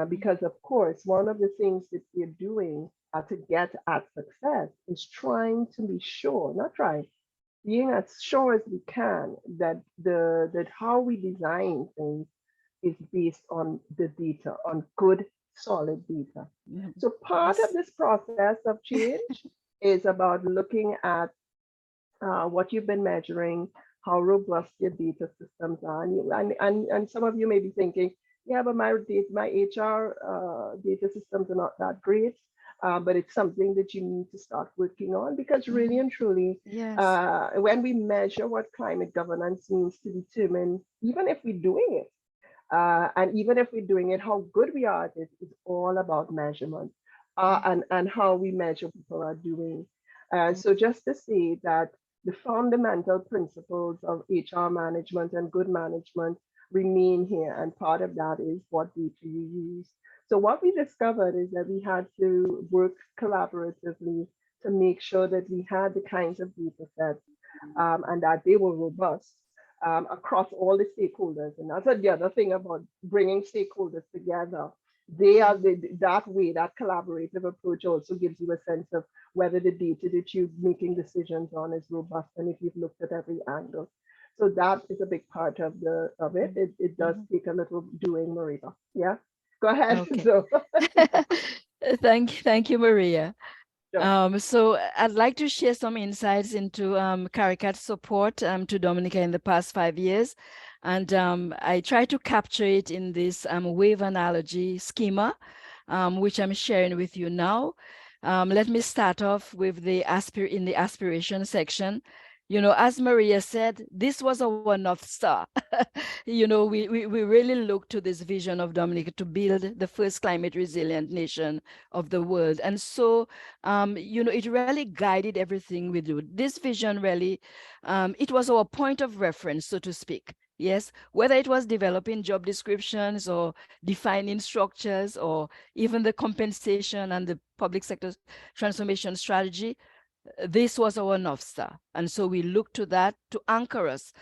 Because of course, one of the things that we're doing to get at success is trying to be sure, not trying, being as sure as we can that that how we design things is based on the data, on good, solid data. So part of this process of change is about looking at what you've been measuring, how robust your data systems are. And some of you may be thinking, yeah, but my HR data systems are not that great. But it's something that you need to start working on, because really and truly, when we measure what climate governance means to determine, even if we're doing it, and even if we're doing it, how good we are at it is all about measurement and how we measure people are doing. So just to say that the fundamental principles of HR management and good management remain here, and part of that is what data you use. So what we discovered is that we had to work collaboratively to make sure that we had the kinds of data sets and that they were robust across all the stakeholders. And that's the other thing about bringing stakeholders together. They are that way, that collaborative approach also gives you a sense of whether the data that you're making decisions on is robust and if you've looked at every angle. So that is a big part of it. It does take a little doing, Mariba. Yeah, go ahead. Okay. So. Thank you, Maria. Sure. So I'd like to share some insights into CARICAD's support to Dominica in the past 5 years. And I try to capture it in this wave analogy schema, which I'm sharing with you now. Let me start off with the aspiration section. As Maria said, this was our North Star. We really look to this vision of Dominica to build the first climate resilient nation of the world. And so, it really guided everything we do. This vision really, it was our point of reference, so to speak. Yes, whether it was developing job descriptions or defining structures or even the compensation and the public sector transformation strategy, this was our North Star. And so we look to that to anchor us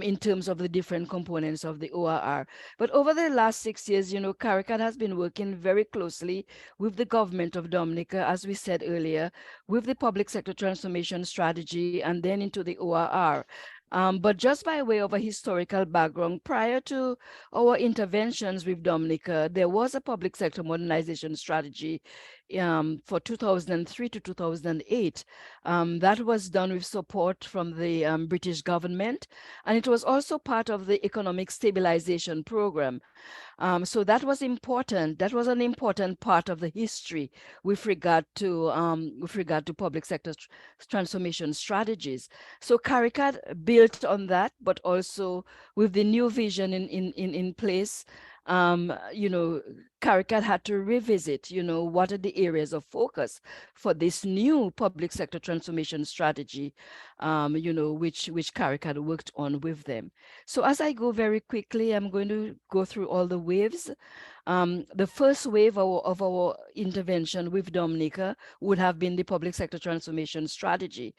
in terms of the different components of the ORR. But over the last 6 years, CARICAD has been working very closely with the government of Dominica, as we said earlier, with the public sector transformation strategy and then into the ORR. But just by way of a historical background, prior to our interventions with Dominica, there was a public sector modernization strategy for 2003 to 2008. That was done with support from the British government, and it was also part of the Economic Stabilization Program. So that was important. That was an important part of the history with regard to public sector transformation strategies. So CARICAD built on that, but also with the new vision in place. CARICAD had to revisit, what are the areas of focus for this new public sector transformation strategy, which CARICAD worked on with them. So as I go very quickly, I'm going to go through all the waves. The first wave of our intervention with Dominica would have been the public sector transformation strategy.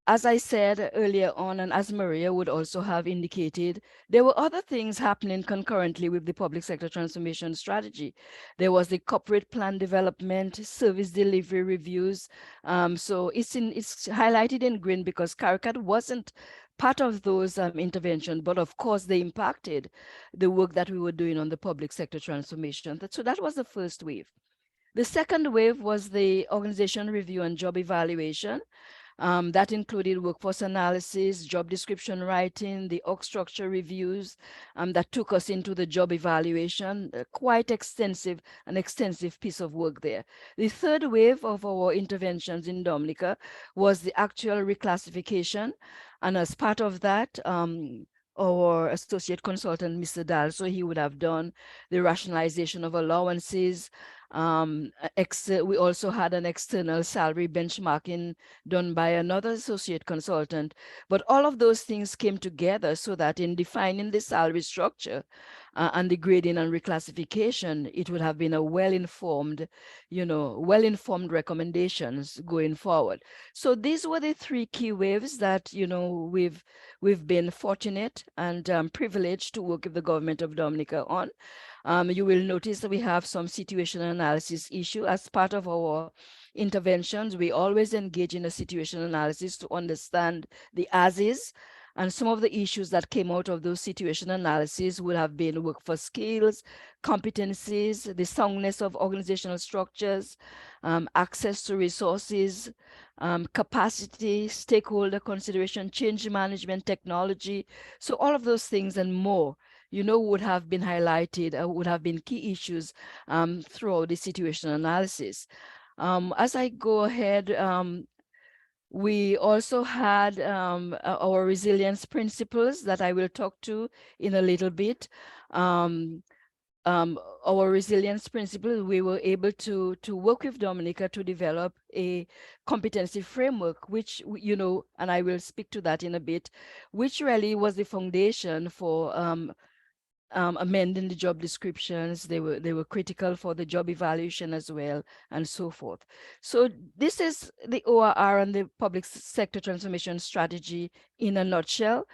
As I said earlier on, and as Maria would also have indicated, there were other things happening concurrently with the public sector transformation strategy. There was the corporate plan development, service delivery reviews. So it's highlighted in green because CARICAD wasn't part of those interventions, but of course they impacted the work that we were doing on the public sector transformation. So that was the first wave. The second wave was the organization review and job evaluation. That included workforce analysis, job description writing, the org structure reviews that took us into the job evaluation, quite extensive piece of work there. The third wave of our interventions in Dominica was the actual reclassification. And as part of that, our associate consultant, Mr. Dahl, so he would have done the rationalization of allowances. We also had an external salary benchmarking done by another associate consultant. But all of those things came together so that in defining the salary structure and the grading and reclassification, it would have been a well-informed recommendations going forward. So these were the three key waves that, we've been fortunate and privileged to work with the government of Dominica on. You will notice that we have some situation analysis issue as part of our interventions. We always engage in a situation analysis to understand the as-is. And some of the issues that came out of those situation analyses would have been workforce skills, competencies, the soundness of organizational structures, access to resources, capacity, stakeholder consideration, change management, technology. So all of those things and more, would have been highlighted, would have been key issues throughout the situation analysis. As I go ahead, we also had our resilience principles that I will talk to in a little bit. Our resilience principles, we were able to work with Dominica to develop a competency framework, which, and I will speak to that in a bit, which really was the foundation for amending the job descriptions. They were critical for the job evaluation as well, and so forth. So this is the ORR and the public sector transformation strategy in a nutshell.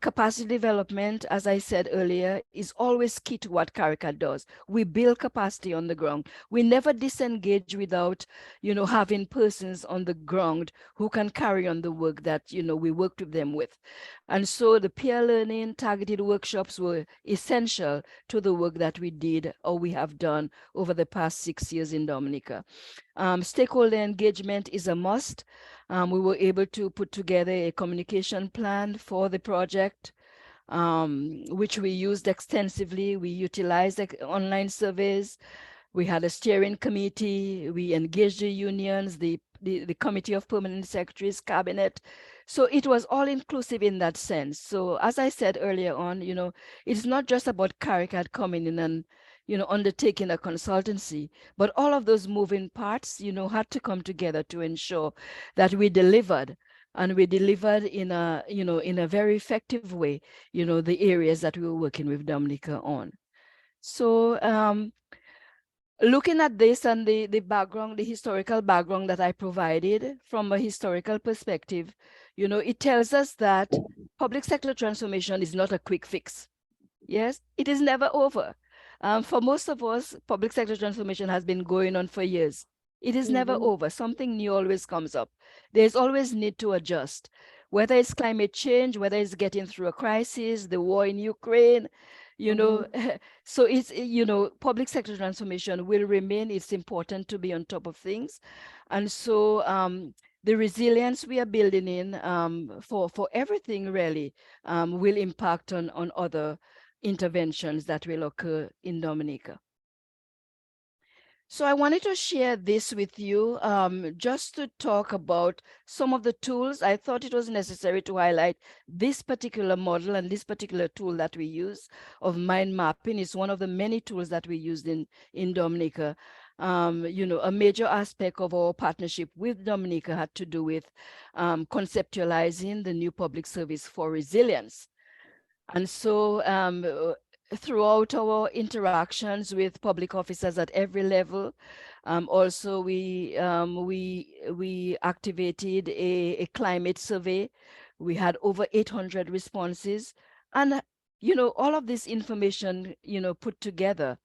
Capacity development, as I said earlier, is always key to what CARICAD does. We build capacity on the ground. We never disengage without, having persons on the ground who can carry on the work that, we worked with them with. And so the peer learning targeted workshops were essential to the work that we did or we have done over the past 6 years in Dominica. Stakeholder engagement is a must. We were able to put together a communication plan for the project, which we used extensively. We utilized online surveys. We had a steering committee. We engaged the unions, the Committee of Permanent Secretaries, Cabinet. So it was all inclusive in that sense. So as I said earlier on, it's not just about CARICAD coming in and, undertaking a consultancy, but all of those moving parts, had to come together to ensure that we delivered. And we delivered in a very effective way, the areas that we were working with Dominica on. So looking at this and the background, the historical background that I provided from a historical perspective, it tells us that public sector transformation is not a quick fix. Yes, it is never over. For most of us, public sector transformation has been going on for years. It is never over. Something new always comes up. There's always need to adjust, whether it's climate change, whether it's getting through a crisis, the war in Ukraine, you know, so it's, you know, public sector transformation will remain. It's important to be on top of things. And so the resilience we are building in for everything really will impact on other interventions that will occur in Dominica. So I wanted to share this with you just to talk about some of the tools. I thought it was necessary to highlight this particular model and this particular tool that we use of mind mapping. Is one of the many tools that we used in Dominica. You know, a major aspect of our partnership with Dominica had to do with conceptualizing the new public service for resilience. And so throughout our interactions with public officers at every level, also we activated a climate survey. We had over 800 responses, and you know, all of this information, you know, put together,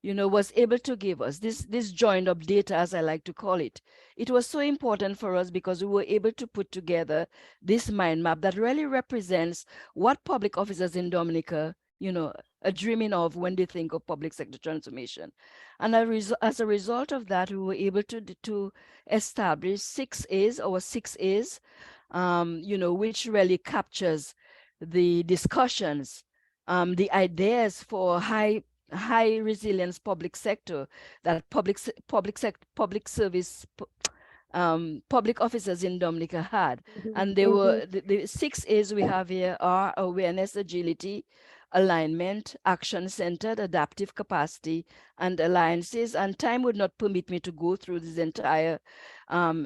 you know, was able to give us this joined up data, as I like to call it. It was so important for us because we were able to put together this mind map that really represents what public officers in Dominica, you know, are dreaming of when they think of public sector transformation. And as a result of that, we were able to establish 6 A's, or 6 A's, you know, which really captures the discussions, the ideas for high resilience public sector that public service public officers in Dominica had. And they were the 6 A's we have here are awareness, agility, alignment, action-centered, adaptive capacity, and alliances. And time would not permit me to go through this entire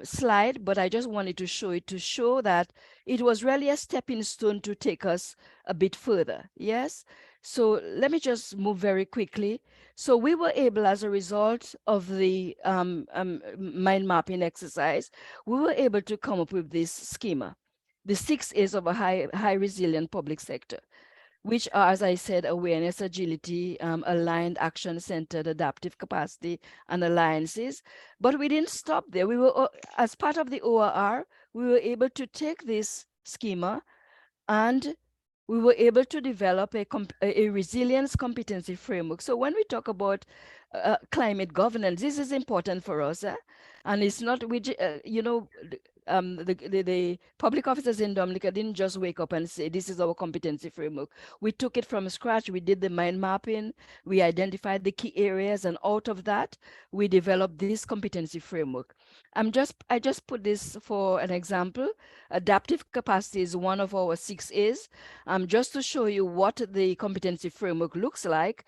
slide, but I just wanted to show it to show that it was really a stepping stone to take us a bit further. Yes. So let me just move very quickly. So we were able, as a result of the mind mapping exercise, we were able to come up with this schema, the 6 A's of a high resilient public sector, which are, as I said, awareness, agility, aligned, action-centered, adaptive capacity, and alliances. But we didn't stop there. We were, as part of the ORR, we were able to take this schema and we were able to develop a resilience competency framework. So when we talk about climate governance, this is important for us. And it's not, you know, the public officers in Dominica didn't just wake up and say, this is our competency framework. We took it from scratch. We did the mind mapping. We identified the key areas. And out of that, we developed this competency framework. I just put this for an example. Adaptive capacity is one of our 6 A's, just to show you what the competency framework looks like.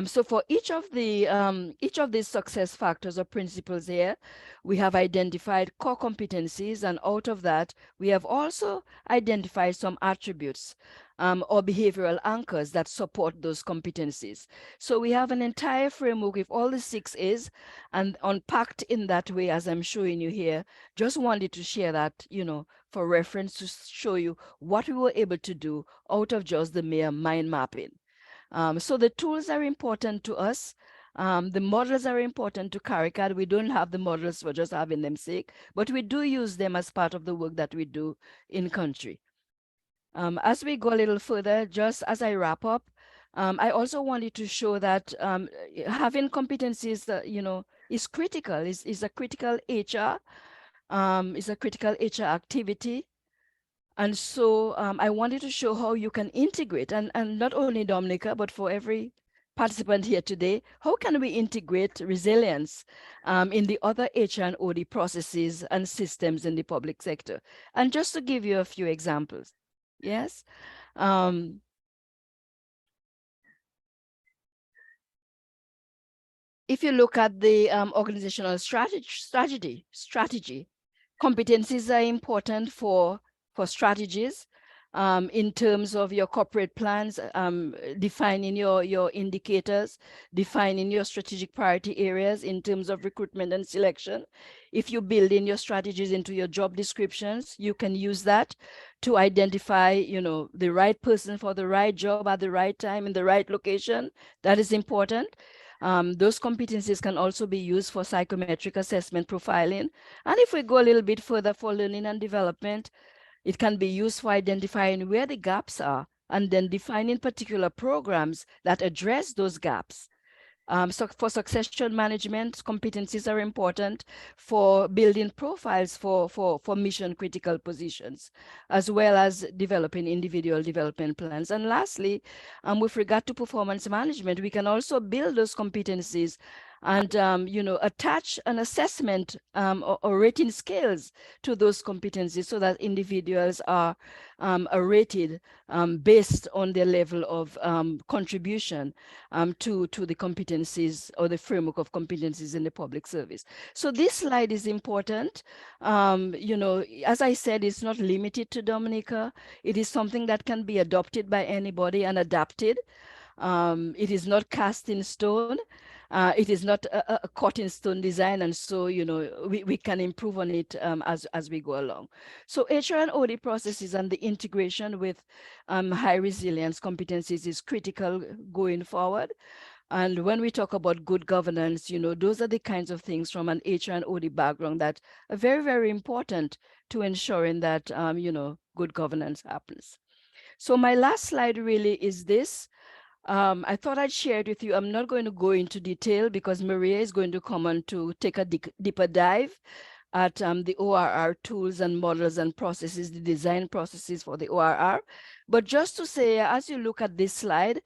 So for each of these success factors or principles here, we have identified core competencies, and out of that, we have also identified some attributes or behavioral anchors that support those competencies. So we have an entire framework with all the 6 A's and unpacked in that way, as I'm showing you here. Just wanted to share that, you know, for reference, to show you what we were able to do out of just the mere mind mapping. So the tools are important to us. The models are important to CARICAD. We don't have the models for just having them sake, but we do use them as part of the work that we do in country. As we go a little further, just as I wrap up, I also wanted to show that having competencies, you know, is critical, is a critical HR, is a critical HR activity. And so I wanted to show how you can integrate, and not only Dominica, but for every participant here today, how can we integrate resilience in the other HR and OD processes and systems in the public sector? And just to give you a few examples. Yes. If you look at the organizational strategy, competencies are important for strategies in terms of your corporate plans, defining your indicators, defining your strategic priority areas in terms of recruitment and selection. If you build in your strategies into your job descriptions, you can use that to identify, you know, the right person for the right job at the right time in the right location. That is important. Those competencies can also be used for psychometric assessment profiling. And if we go a little bit further for learning and development, it can be used for identifying where the gaps are and then defining particular programs that address those gaps. So for succession management, competencies are important for building profiles for mission critical positions, as well as developing individual development plans. And lastly, with regard to performance management, we can also build those competencies and attach an assessment or rating scales to those competencies so that individuals are rated based on their level of contribution to the competencies or the framework of competencies in the public service. So this slide is important. As I said, it's not limited to Dominica. It is something that can be adopted by anybody and adapted. It is not cast in stone. It is not a cut in stone design, and so we can improve on it as we go along. So HR and OD processes and the integration with high resilience competencies is critical going forward. And when we talk about good governance, those are the kinds of things from an HR and OD background that are very, very important to ensuring that good governance happens. So my last slide really is this. I thought I'd share it with you. I'm not going to go into detail because Maria is going to come on to take a deeper dive at the ORR tools and models and processes, the design processes for the ORR. But just to say, as you look at this slide,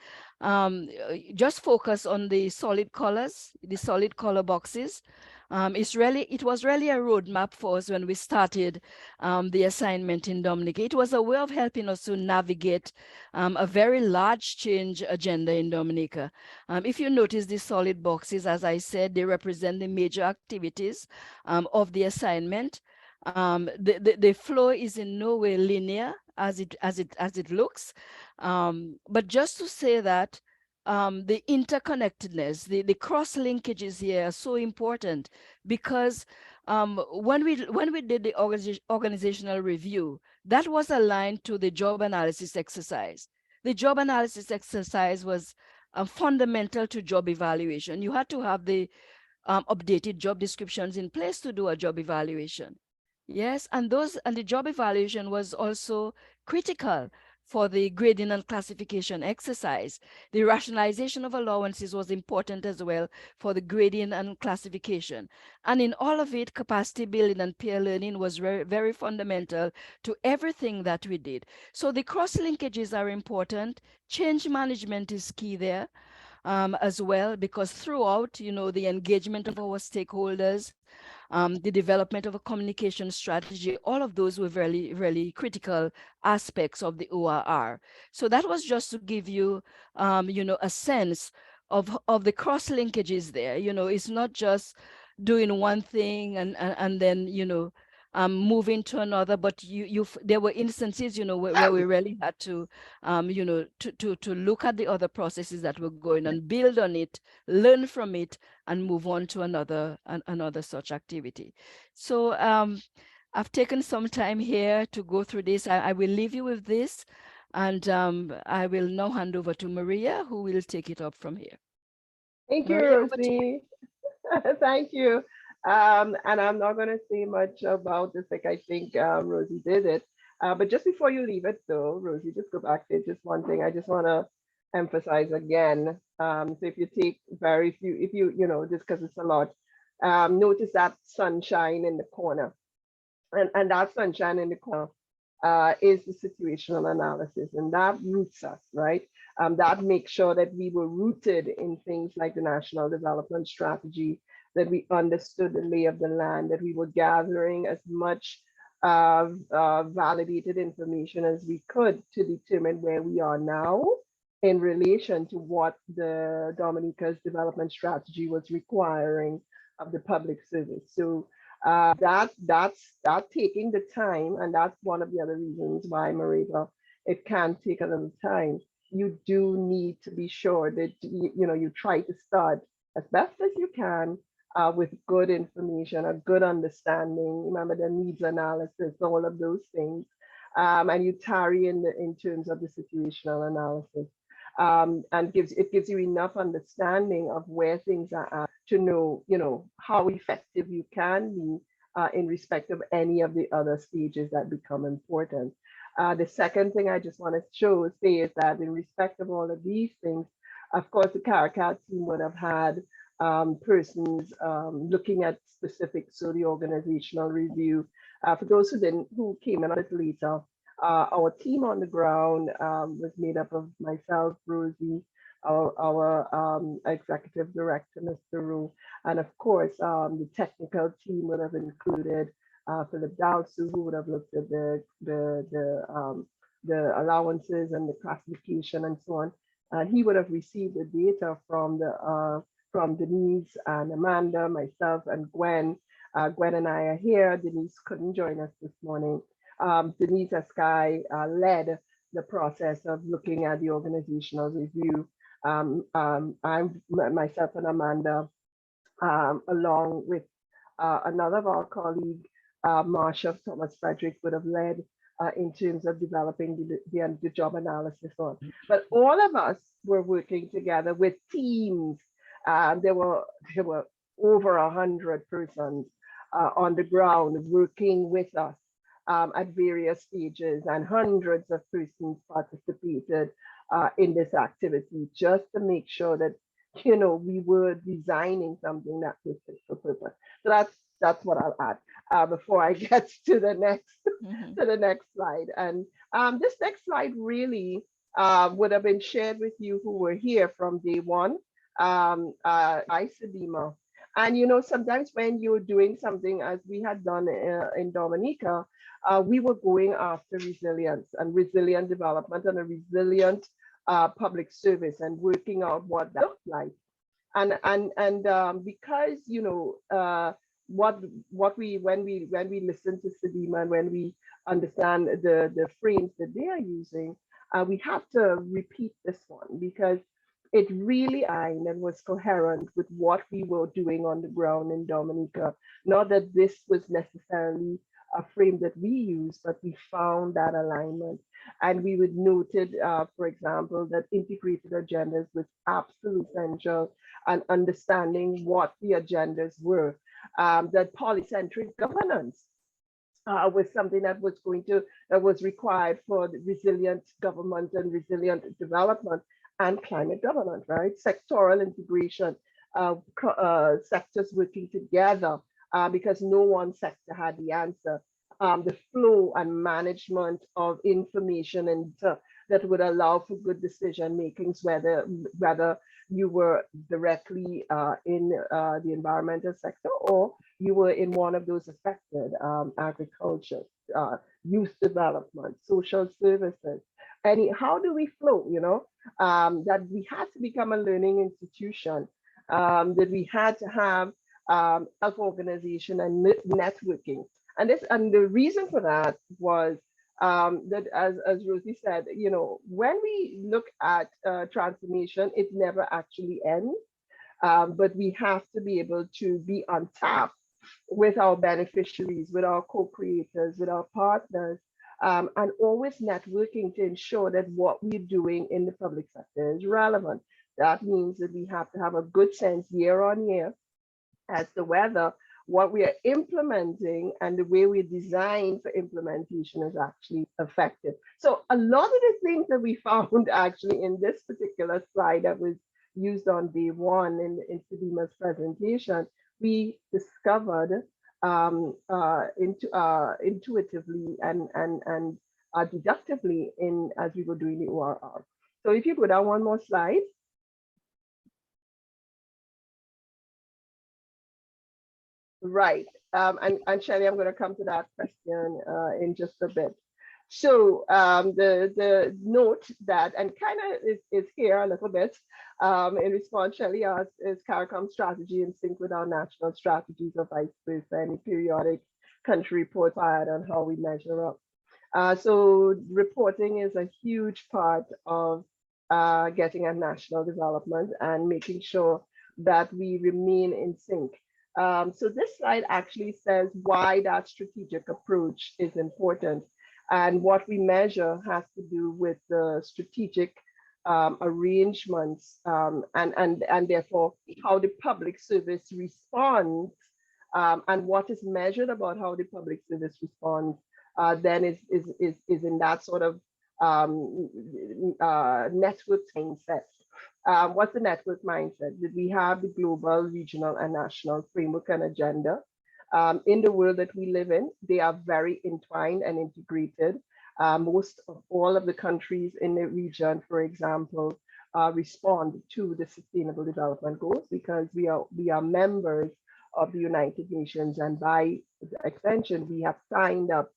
just focus on the solid colors, the solid color boxes. It was really a roadmap for us when we started the assignment in Dominica. It was a way of helping us to navigate a very large change agenda in Dominica. If you notice the solid boxes, as I said, they represent the major activities of the assignment. The flow is in no way linear as it looks, but just to say that the interconnectedness, the cross linkages here are so important because when we did the organizational review, that was aligned to the job analysis exercise. The job analysis exercise was fundamental to job evaluation. You had to have the updated job descriptions in place to do a job evaluation. Yes, and the job evaluation was also critical for the grading and classification exercise. The rationalization of allowances was important as well for the grading and classification. And in all of it, capacity building and peer learning was very, very fundamental to everything that we did. So the cross linkages are important. Change management is key there. As well, because throughout, the engagement of our stakeholders, the development of a communication strategy, all of those were really, really critical aspects of the ORR. So that was just to give you, a sense of the cross linkages there. It's not just doing one thing and then, moving to another, but there were instances, where we really had to, to look at the other processes that were going and build on it, learn from it, and move on to another such activity. So I've taken some time here to go through this. I will leave you with this, and I will now hand over to Maria, who will take it up from here. Thank you, Maria, Rosie. Thank you. And I'm not going to say much about this, like I think Rosie did it. But just before you leave it, though, Rosie, just go back to just one thing I just want to emphasize again. So if you take very few, if you, just because it's a lot, notice that sunshine in the corner. And that sunshine in the corner is the situational analysis, and that roots us, right? That makes sure that we were rooted in things like the National Development Strategy, that we understood the lay of the land, that we were gathering as much validated information as we could to determine where we are now in relation to what the Dominica's development strategy was requiring of the public service. So that's taking the time, and that's one of the other reasons why, Mareva, it can take a little time. You do need to be sure that you try to start as best as you can with good information, a good understanding. Remember the needs analysis, all of those things, and you tarry in terms of the situational analysis, and it gives you enough understanding of where things are at to know how effective you can be in respect of any of the other stages that become important. The second thing I just want to say is that in respect of all of these things, of course, the CARICAD team would have had persons looking at specific, so the organizational review. For those who came in a little later, our team on the ground was made up of myself, Rosie, our executive director, Mr. Rowe, and of course, the technical team would have included Philip Dowsu, who would have looked at the allowances and the classification and so on. And he would have received the data from Denise and Amanda, myself, and Gwen. Gwen and I are here. Denise couldn't join us this morning. Denise Askai led the process of looking at the organizational review. Myself and Amanda, along with another of our colleagues, Marsha Thomas Frederick, would have led in terms of developing the job analysis on. But all of us were working together with teams. There were over 100 persons on the ground working with us at various stages, and hundreds of persons participated in this activity just to make sure that we were designing something that was fit for purpose. So that's what I'll add before I get to the next slide. And this next slide really would have been shared with you who were here from day one. ICDEMA. And sometimes when you're doing something as we had done in Dominica, we were going after resilience and resilient development and a resilient public service and working out what that looked like. And because when we listen to CARICAD and when we understand the frames that they are using, we have to repeat this one because it really aligned and was coherent with what we were doing on the ground in Dominica. Not that this was necessarily a frame that we use, but we found that alignment. And we would noted, for example, that integrated agendas was absolutely essential, and understanding what the agendas were. That polycentric governance was something that was required for the resilient government and resilient development and climate governance, right? Sectoral integration, sectors working together because no one sector had the answer. The flow and management of information and that would allow for good decision makings, whether you were directly in the environmental sector or you were in one of those affected, agriculture, youth development, social services. How do we flow, that we had to become a learning institution, that we had to have self-organization and networking. And the reason for that was that, as Rosie said, when we look at transformation, it never actually ends, but we have to be able to be on tap with our beneficiaries, with our co-creators, with our partners, and always networking to ensure that what we're doing in the public sector is relevant. That means that we have to have a good sense year on year as to whether what we are implementing and the way we design for implementation is actually effective. So a lot of the things that we found actually in this particular slide that was used on day one in CARICAD's presentation, we discovered intuitively and deductively as we were doing the ORR. So if you go down one more slide. Right, and Shelley, I'm going to come to that question in just a bit. So the note that, and kind of is here a little bit in response, Shelley asked, is CARICOM strategy in sync with our national strategies or vice versa? Any periodic country report on how we measure up? So reporting is a huge part of getting at national development and making sure that we remain in sync. So this slide actually says why that strategic approach is important. And what we measure has to do with the strategic arrangements and therefore how the public service responds And what is measured about how the public service responds then is in that sort of network mindset. What's the network mindset? That we have the global, regional, and national framework and agenda. In the world that we live in, they are very entwined and integrated. Most of all of the countries in the region, for example, respond to the Sustainable Development Goals because we are members of the United Nations, and by extension, we have signed up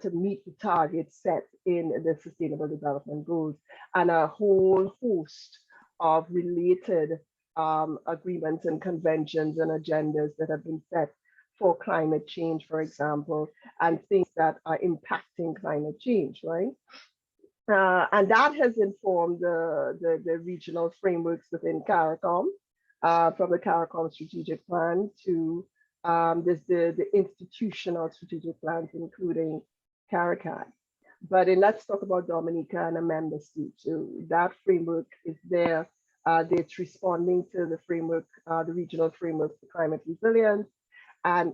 to meet the targets set in the Sustainable Development Goals and a whole host of related agreements and conventions and agendas that have been set for climate change, for example, and things that are impacting climate change, right? And that has informed the regional frameworks within CARICOM, from the CARICOM strategic plan to the institutional strategic plans, including CARICAD. But let's talk about Dominica and a member state. So that framework is there. It's responding to the framework, the regional framework for climate resilience. And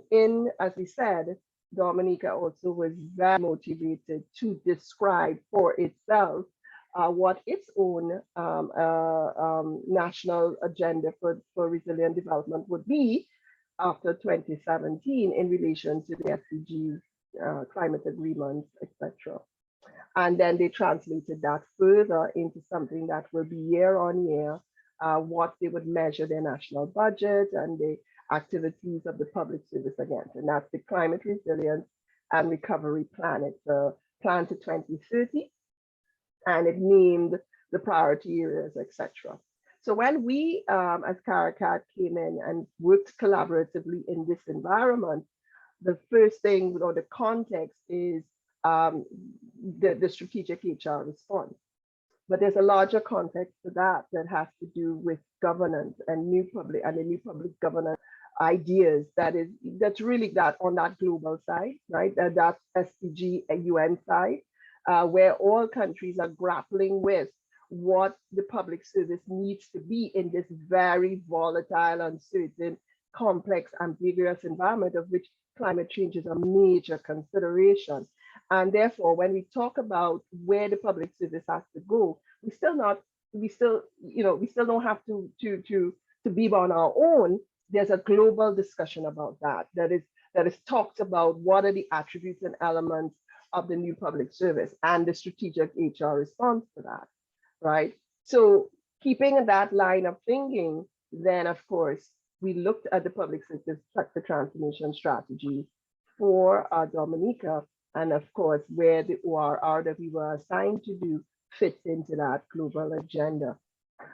as we said, Dominica also was very motivated to describe for itself what its own national agenda for resilient development would be after 2017 in relation to the SDGs, climate agreements, etc. And then they translated that further into something that will be year on year, what they would measure their national budget and the activities of the public service against. And that's the climate resilience and recovery plan. It's a plan to 2030, and it named the priority areas, etc. So when we as CARICAD came in and worked collaboratively in this environment, the first thing, or the context, is the strategic HR response. But there's a larger context to that that has to do with governance and the new public governance ideas. That's really that on that global side, right? That's SDG UN side, where all countries are grappling with what the public service needs to be in this very volatile, uncertain, complex, ambiguous environment of which climate change is a major consideration. And therefore, when we talk about where the public service has to go, we still don't have to be on our own. There's a global discussion about that is talked about what are the attributes and elements of the new public service and the strategic HR response to that, right? So keeping that line of thinking, then of course, we looked at the public sector transformation strategy for Dominica, and of course, where the ORR that we were assigned to do fits into that global agenda.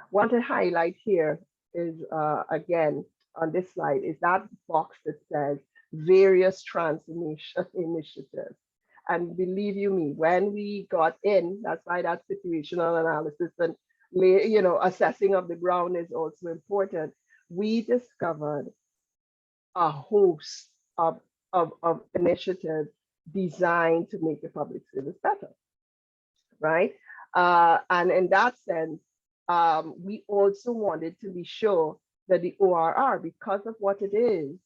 What to highlight here is, again, on this slide, is that box that says various transformation initiatives. And believe you me, when we got in, that's why that situational analysis and assessing of the ground is also important. We discovered a host of initiatives designed to make the public service better, right? And in that sense, we also wanted to be sure that the ORR, because of what it is,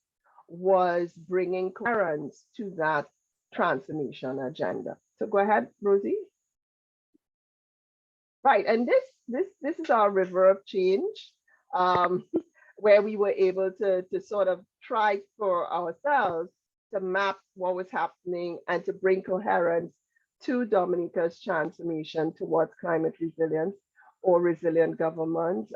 was bringing coherence to that transformation agenda. So go ahead, Rosie. Right, and this is our river of change, where we were able to sort of try for ourselves to map what was happening and to bring coherence to Dominica's transformation towards climate resilience or resilient government,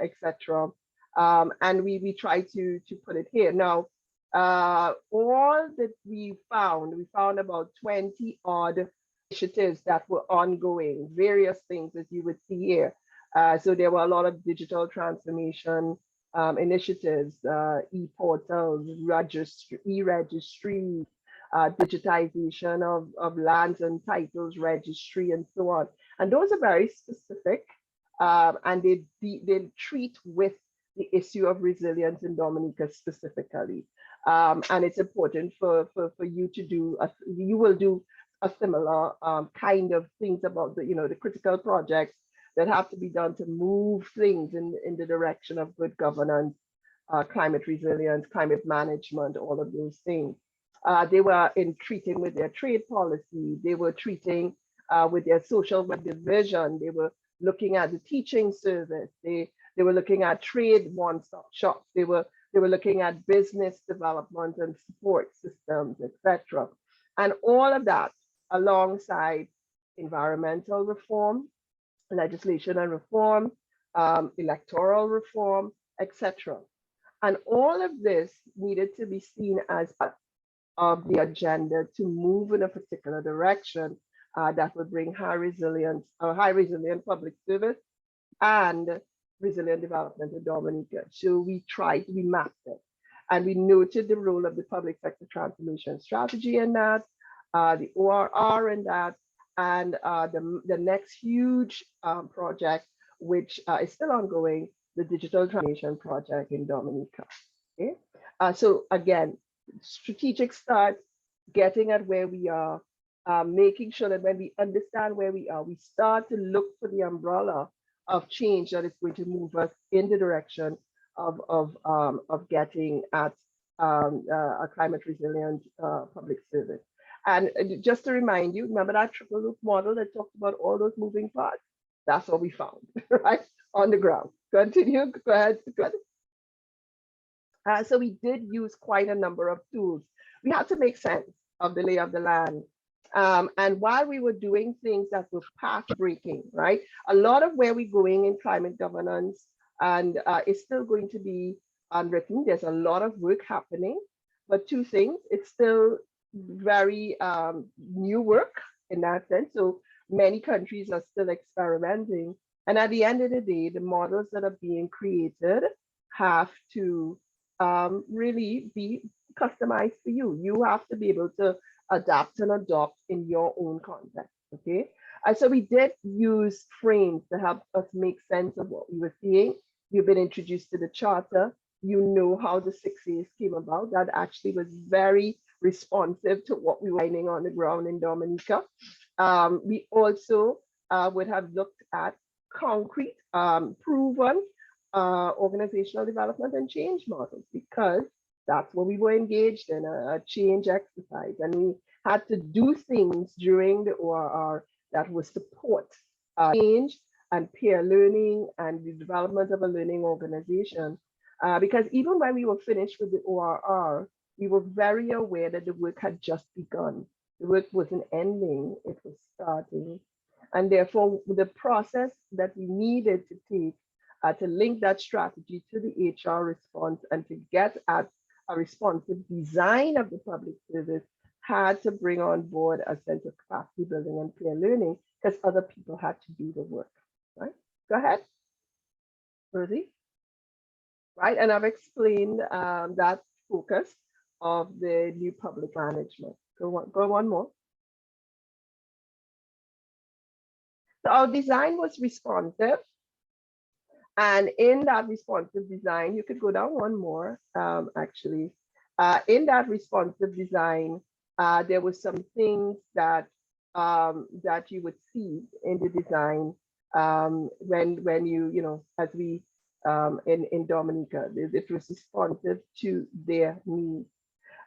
etc. And we try to put it here. Now, all that we found about 20 odd initiatives that were ongoing, various things as you would see here. So there were a lot of digital transformation initiatives, e-portals, e-registry, digitization of lands and titles registry, and so on. And those are very specific, and they treat with the issue of resilience in Dominica specifically. And it's important for you to do, you will do a similar kind of things about the critical projects that have to be done to move things in the direction of good governance climate resilience, climate management, all of those things. They were in treating with their trade policy. They were treating with their social division. They were looking at the teaching service. They were looking at trade one-stop shops. They were looking at business development and support systems, etc. And all of that alongside environmental reform, legislation and reform, electoral reform, etc. And all of this needed to be seen as part of the agenda to move in a particular direction that would bring high resilient public service and resilient development in Dominica. So we mapped it, and we noted the role of the public sector transformation strategy in that, the ORR in that, and the next huge project, which is still ongoing, the digital transformation project in Dominica. Okay, so again, strategic start, getting at where we are, making sure that when we understand where we are, we start to look for the umbrella of change that is going to move us in the direction of getting at a climate resilient public service. And just to remind you, remember that triple loop model that talked about all those moving parts? That's what we found, right? On the ground. Continue, go ahead. So we did use quite a number of tools. We had to make sense of the lay of the land. And while we were doing things that were path breaking, right? A lot of where we're going in climate governance and it's still going to be unwritten. There's a lot of work happening, but two things, it's still very new work in that sense. So many countries are still experimenting. And at the end of the day, the models that are being created have to really be customized for you. You have to be able to adapt and adopt in your own context, okay? So we did use frames to help us make sense of what we were seeing. You've been introduced to the charter. You know how the 6 A's came about. That actually was very responsive to what we were finding on the ground in Dominica. We also would have looked at concrete, proven organizational development and change models, because that's what we were engaged in, a change exercise. And we had to do things during the ORR that would support change and peer learning and the development of a learning organization. Because even when we were finished with the ORR, we were very aware that the work had just begun. The work wasn't ending, it was starting. And therefore, the process that we needed to take to link that strategy to the HR response and to get at a responsive design of the public service had to bring on board a sense of capacity building and peer learning, because other people had to do the work, right? Go ahead, Rosie. Right, and I've explained that focus of the new public management. Go one more. So our design was responsive. And in that responsive design, you could go down one more, actually. In that responsive design, there were some things that that you would see in the design when you as we in Dominica, it was responsive to their needs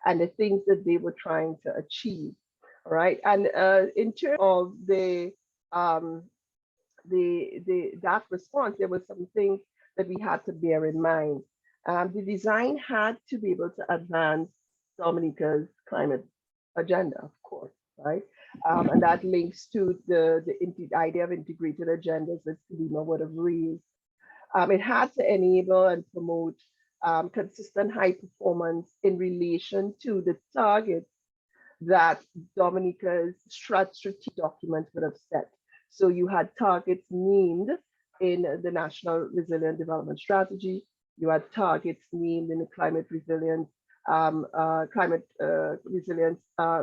and the things that they were trying to achieve. All right, and in terms of that response, there were some things that we had to bear in mind. The design had to be able to advance Dominica's climate agenda, of course, right? And that links to the idea of integrated agendas that Selima would have raised. It had to enable and promote consistent high performance in relation to the targets that Dominica's strategic document would have set. So you had targets named in the National Resilient Development Strategy. You had targets named in the Climate Resilience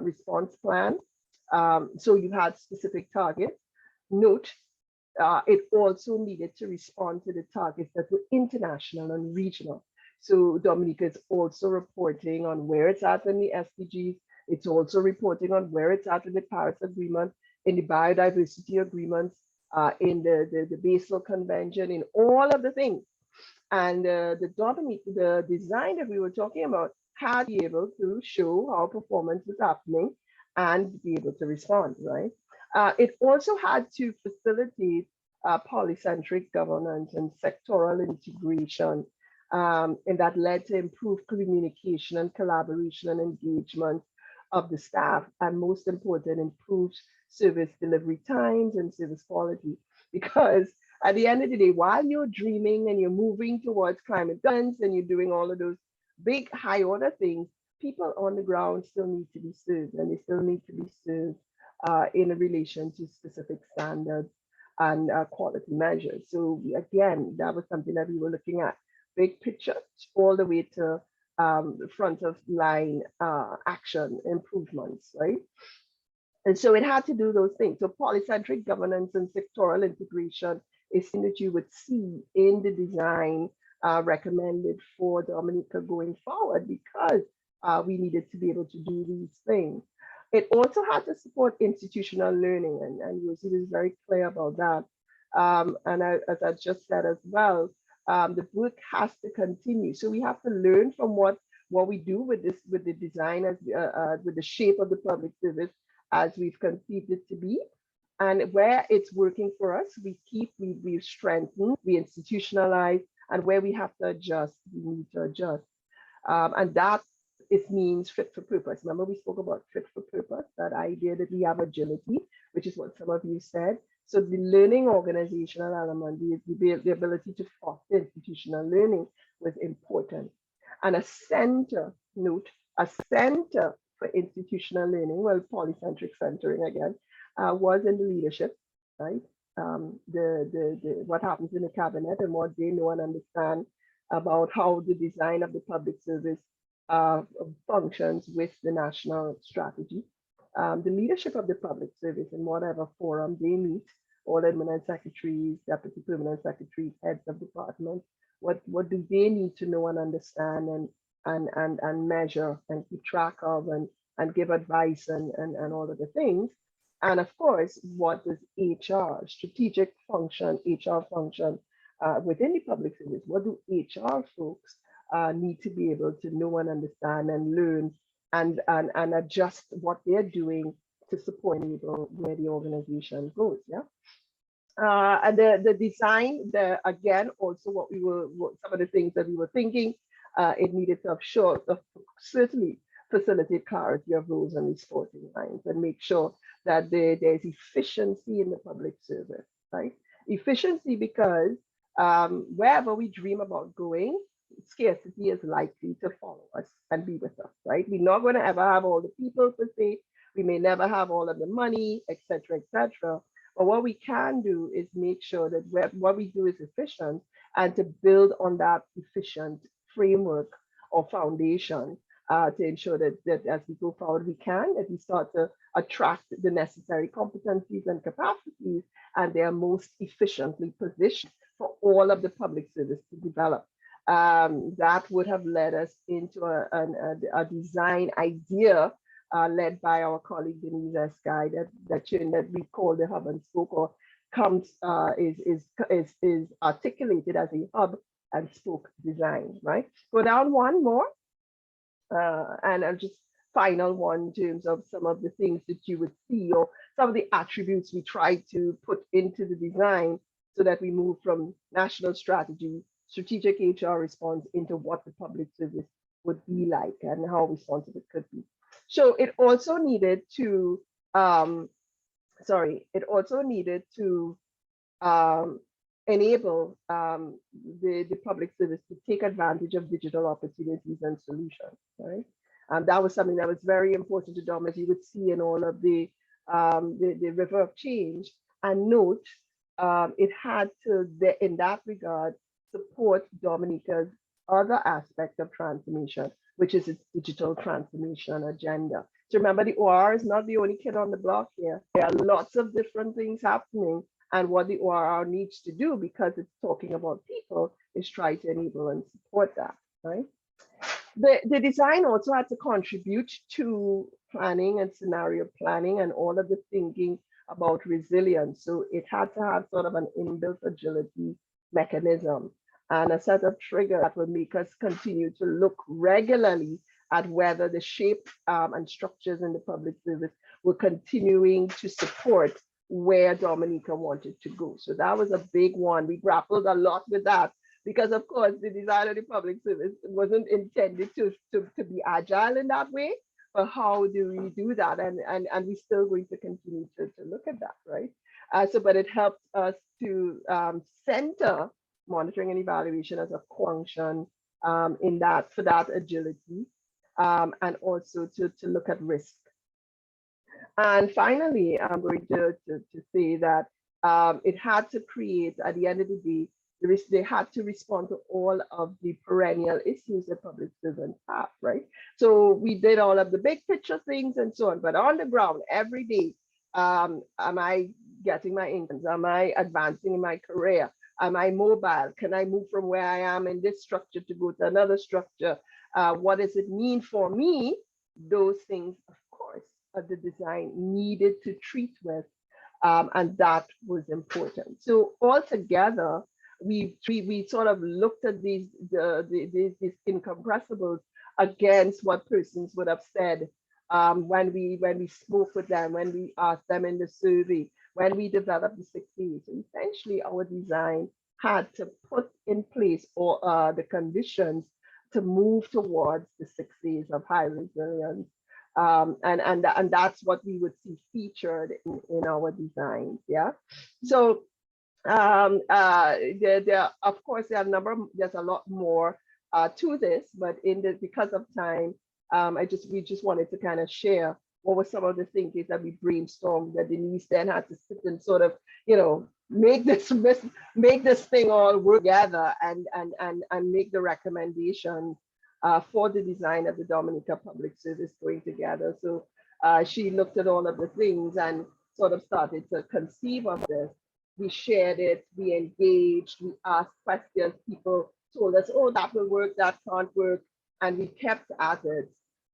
Response Plan. So you had specific targets. Note, it also needed to respond to the targets that were international and regional. So Dominica is also reporting on where it's at in the SDGs. It's also reporting on where it's at in the Paris Agreement, in the biodiversity agreements, in the Basel Convention, in all of the things. And the design that we were talking about had to be able to show how performance is happening and be able to respond, right? It also had to facilitate polycentric governance and sectoral integration, and that led to improved communication and collaboration and engagement of the staff, and most important, improved service delivery times and service quality. Because at the end of the day, while you're dreaming and you're moving towards climate governance and you're doing all of those big high order things, people on the ground still need to be served, and they still need to be served in relation to specific standards and quality measures. So again, that was something that we were looking at, big picture all the way to front of line action improvements, right? And so it had to do those things. So polycentric governance and sectoral integration is something that you would see in the design recommended for Dominica going forward, because we needed to be able to do these things. It also had to support institutional learning, and Rosie was very clear about that. As I just said as well, the work has to continue. So we have to learn from what we do with this, with the design, as with the shape of the public service as we've conceived it to be. And where it's working for us, we strengthen, we institutionalize, and where we have to adjust, we need to adjust. And that means fit for purpose. Remember, we spoke about fit for purpose, that idea that we have agility, which is what some of you said. So the learning organizational element, the ability to foster institutional learning was important. And a center for institutional learning, well, polycentric centering again, was in the leadership, right? What happens in the cabinet and what they know and understand about how the design of the public service functions with the national strategy. The leadership of the public service in whatever forum they meet, all admin secretaries, deputy permanent secretaries, heads of departments, what do they need to know and understand and measure and keep track of and give advice and all of the things. And of course, what does HR, strategic function, HR function within the public service, what do HR folks need to be able to know and understand and learn and adjust what they're doing to support and enable where the organization goes, yeah? And the design, again, also some of the things that we were thinking, it needed to certainly facilitate clarity of roles and reporting lines and make sure that there's efficiency in the public service, right? Efficiency because wherever we dream about going, scarcity is likely to follow us and be with us, right? We're not going to ever have all the people per se. We may never have all of the money, etc., etc. But what we can do is make sure that what we do is efficient, and to build on that efficient framework or foundation to ensure that as we go forward, that we start to attract the necessary competencies and capacities, and they are most efficiently positioned for all of the public service to develop. That would have led us into a design idea led by our colleague Denise Eskai that we call the hub and spoke, or is articulated as a hub and spoke design, right? Go down one more, and I'll just final one in terms of some of the things that you would see, or some of the attributes we try to put into the design so that we move from national strategy, strategic HR response into what the public service would be like and how responsive it could be. So it also needed to, enable the public service to take advantage of digital opportunities and solutions, right? And that was something that was very important to Dom, as you would see in all of the river of change. And note, it had to, in that regard, support Dominica's other aspect of transformation, which is its digital transformation agenda. So remember, the OR is not the only kid on the block here. There are lots of different things happening, and what the OR needs to do, because it's talking about people, is try to enable and support that, right? The design also had to contribute to planning and scenario planning and all of the thinking about resilience. So it had to have sort of an inbuilt agility mechanism. and a set of triggers that will make us continue to look regularly at whether the shape and structures in the public service were continuing to support where Dominica wanted to go. So that was a big one. We grappled a lot with that because, of course, the design of the public service wasn't intended to be agile in that way. But how do we do that? And we're still going to continue to look at that, right? But it helped us to center monitoring and evaluation as a function in that for that agility, and also to look at risk. And finally, I'm going to say that it had to create, at the end of the day, they had to respond to all of the perennial issues that public servants have, right? So we did all of the big picture things and so on, but on the ground, every day, am I getting my incomes? Am I advancing in my career? Am I mobile? Can I move from where I am in this structure to go to another structure? What does it mean for me? Those things, of course, the design needed to treat with, and that was important. So altogether, we sort of looked at these incompressibles against what persons would have said when we spoke with them, when we asked them in the survey, when we developed the 6 Ds. So essentially, our design had to put in place all the conditions to move towards the 6 Ds of high resilience. And that's what we would see featured in our designs. Yeah. So of course, there's a lot more to this, but because of time, we just wanted to kind of share what were some of the things that we brainstormed that Denise then had to sit and sort of, make this thing all work together and make the recommendations for the design of the Dominica Public Service going together. So she looked at all of the things and sort of started to conceive of this. We shared it, we engaged, we asked questions, people told us, oh, that will work, that can't work, and we kept at it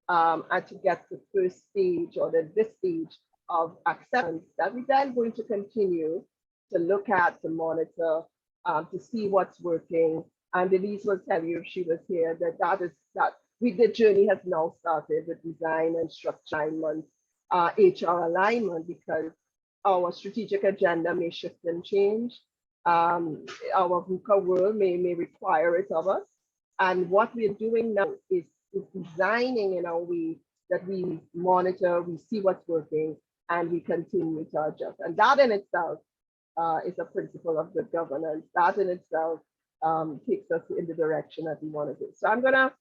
and to get to the first stage or this stage of acceptance that we're then going to continue to look at, to monitor, to see what's working. And Denise will tell you if she was here the journey has now started with design and structure alignment, HR alignment, because our strategic agenda may shift and change. Our VUCA world may require it of us. And what we're doing now is designing in a way that we monitor, we see what's working, and we continue to adjust. And that in itself is a principle of good governance. That in itself takes us in the direction that we want to do. So I'm gonna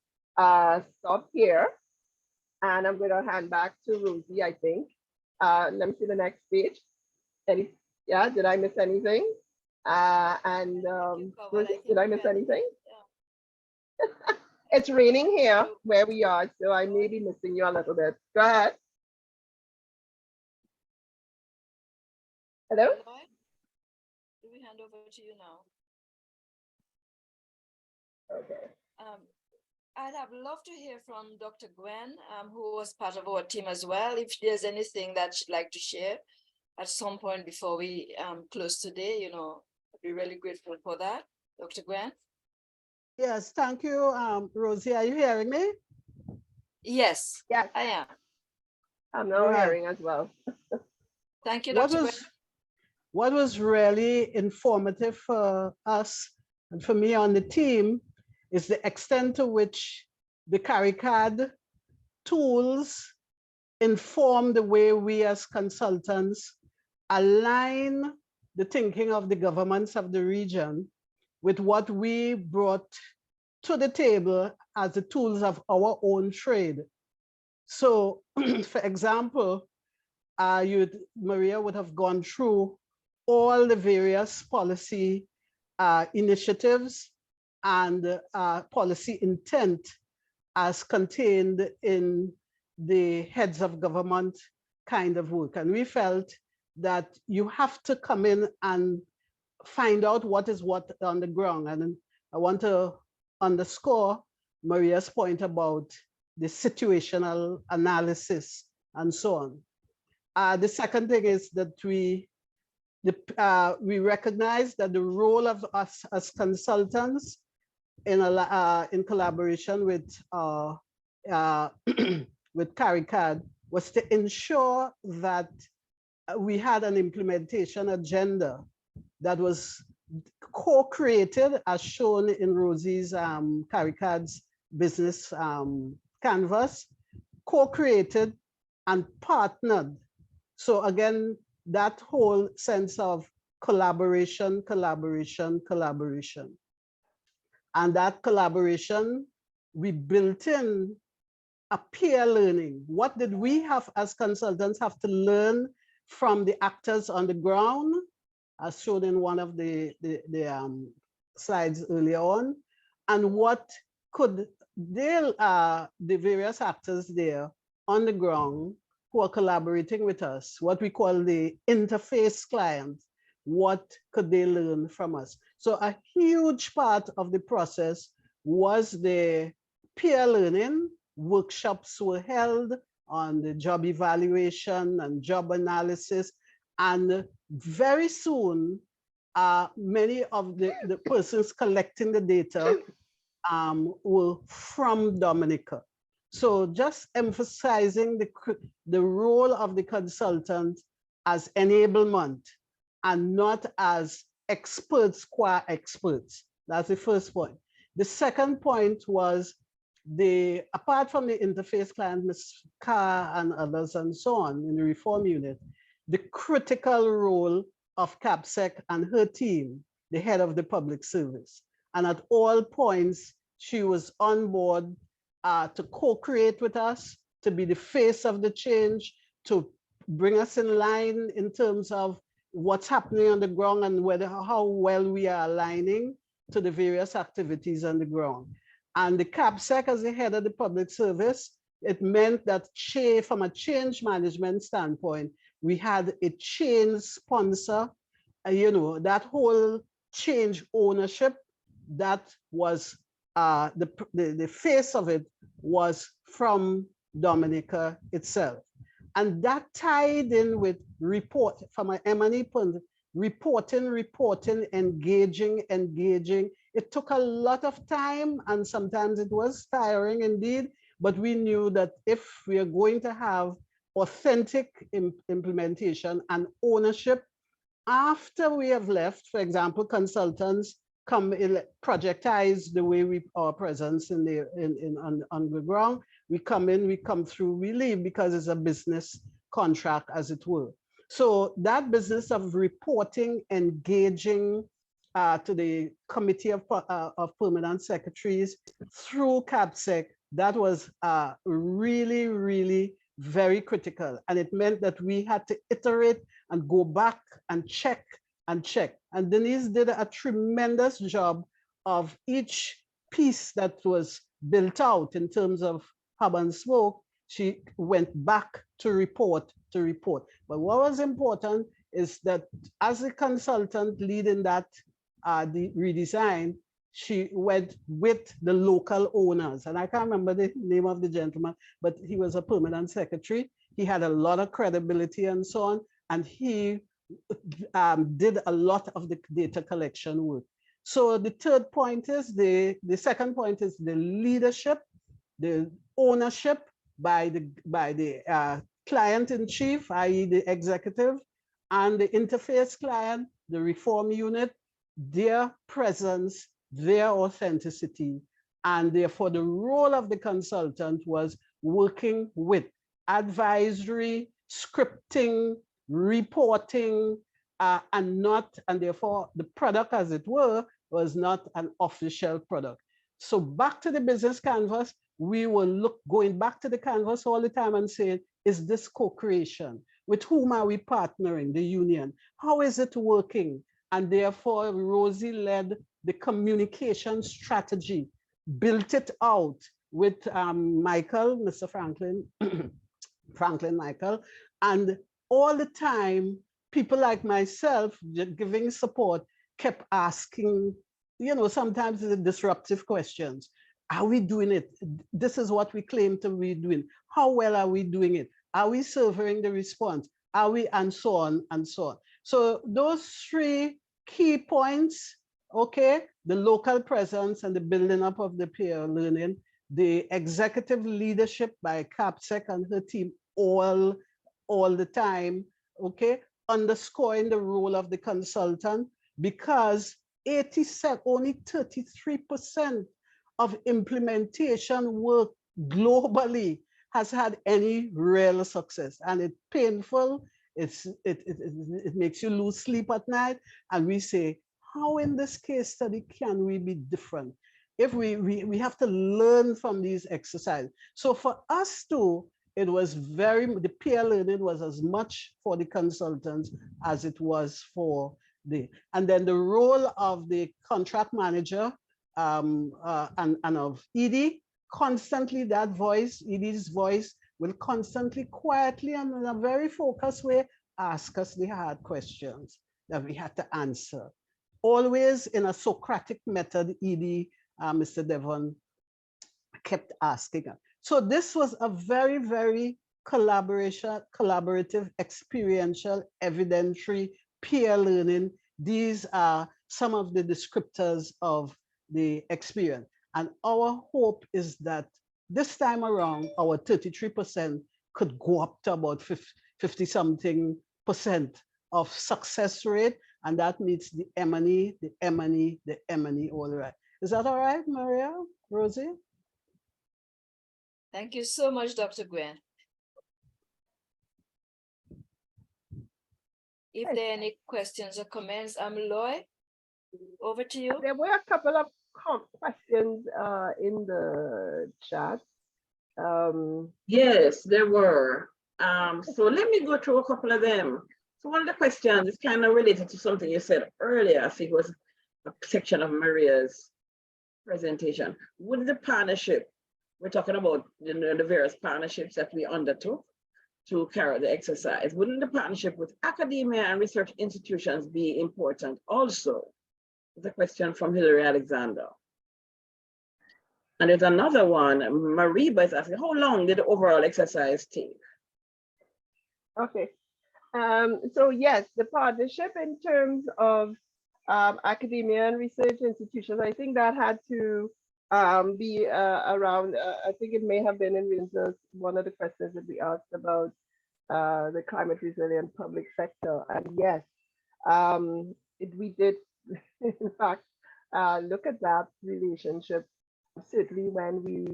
stop here, and I'm gonna hand back to Rosie, I think. Let me see the next page. Yeah, did I miss anything? Rosie, did I miss anything? Yeah. It's raining here where we are, so I may be missing you a little bit. Go ahead. Hello? Do we hand over to you now? Okay. I'd have loved to hear from Dr. Gwen, who was part of our team as well, if there's anything that she'd like to share at some point before we close today. I'd be really grateful for that. Dr. Gwen? Yes, thank you, Rosie. Are you hearing me? Yes, yes, I am. I'm now hearing as well. Thank you, Dr. Gwen. What was really informative for us and for me on the team is the extent to which the CARICAD tools inform the way we as consultants align the thinking of the governments of the region with what we brought to the table as the tools of our own trade. So, for example, Maria would have gone through all the various policy initiatives and policy intent as contained in the heads of government kind of work. And we felt that you have to come in and find out what is what on the ground. And I want to underscore Maria's point about the situational analysis and so on. The second thing is that we recognize that the role of us as consultants in collaboration with with CARICAD was to ensure that we had an implementation agenda that was co-created, as shown in Rosie's CARICAD's business canvas, co-created and partnered. So again, that whole sense of collaboration, collaboration, collaboration. And that collaboration, we built in a peer learning. What did we have as consultants have to learn from the actors on the ground, as shown in one of the slides earlier on, and what could they, the various actors there on the ground who are collaborating with us, what we call the interface client, what could they learn from us? So a huge part of the process was the peer learning. Workshops were held on the job evaluation and job analysis. And very soon, many of the persons collecting the data were from Dominica. So just emphasizing the role of the consultant as enablement and not as experts qua experts. That's the first point. The second point was apart from the interface client, Ms. Carr and others and so on in the reform unit, the critical role of CAPSEC and her team, the head of the public service. And at all points, she was on board to co-create with us, to be the face of the change, to bring us in line in terms of what's happening on the ground and how well we are aligning to the various activities on the ground. And the CAPSEC as the head of the public service, it meant that from a change management standpoint, we had a change sponsor, that whole change ownership, that was the face of it was from Dominica itself. And that tied in with report from an M&E point, reporting, engaging. It took a lot of time and sometimes it was tiring indeed, but we knew that if we are going to have authentic implementation and ownership after we have left, for example, consultants come in, projectize the way our presence on the ground. We come in, we come through, we leave because it's a business contract, as it were. So that business of reporting, engaging to the Committee of Permanent Secretaries through CAPSEC, that was really, really very critical. And it meant that we had to iterate and go back and check. And Denise did a tremendous job of each piece that was built out in terms of hub and spoke. She went back to report. But what was important is that as a consultant leading that the redesign, she went with the local owners. And I can't remember the name of the gentleman, but he was a permanent secretary. He had a lot of credibility and so on. And he did a lot of the data collection work. So the third point is, the second point is the leadership, the ownership by the client in chief, i.e. the executive, and the interface client, the reform unit, their presence, their authenticity. And therefore the role of the consultant was working with advisory, scripting, reporting, and therefore the product, as it were, was not an official product. So back to the business canvas, we will going back to the canvas all the time and saying, is this co-creation? With whom are we partnering? The union. How is it working? And therefore, Rosie led the communication strategy, built it out with Michael, Mr. Franklin Michael, and all the time, people like myself giving support kept asking, sometimes the disruptive questions. Are we doing it? This is what we claim to be doing. How well are we doing it? Are we serving the response? Are we, and so on and so on. So those three key points okay, the local presence and the building up of the peer learning, the executive leadership by CAPSEC and her team all the time, okay, underscoring the role of the consultant, because only 33% of implementation work globally has had any real success. And it's painful, it makes you lose sleep at night. And we say, how in this case study can we be different? If we have to learn from these exercises. So for us too, it was the peer learning was as much for the consultants as it was for and then the role of the contract manager and of Edie, constantly that voice, Edie's voice will constantly, quietly and in a very focused way, ask us the hard questions that we had to answer. Always in a Socratic method, Edie, Mr. Devon kept asking us. So this was a very, very collaborative, experiential, evidentiary, peer learning. These are some of the descriptors of the experience. And our hope is that this time around, our 33% could go up to about 50-something% of success rate. And that meets the M&E, the M&E, the M&E, all right. Is that all right, Maria, Rosie? Thank you so much, Dr. Gwen. If there are any questions or comments, Loy, over to you. There were a couple of questions in the chat. Yes, there were. So let me go through a couple of them. So one of the questions is kind of related to something you said earlier. I think it was a section of Maria's presentation. Would the partnership, we're talking about the various partnerships that we undertook to carry the exercise, wouldn't the partnership with academia and research institutions be important also? The question from Hilary Alexander. And there's another one, Mariba is asking, how long did the overall exercise take? Okay, so yes, the partnership in terms of academia and research institutions, I think that had to be around, I think it may have been in one of the questions that we asked about the climate resilient public sector. And yes, we did in fact look at that relationship, certainly when we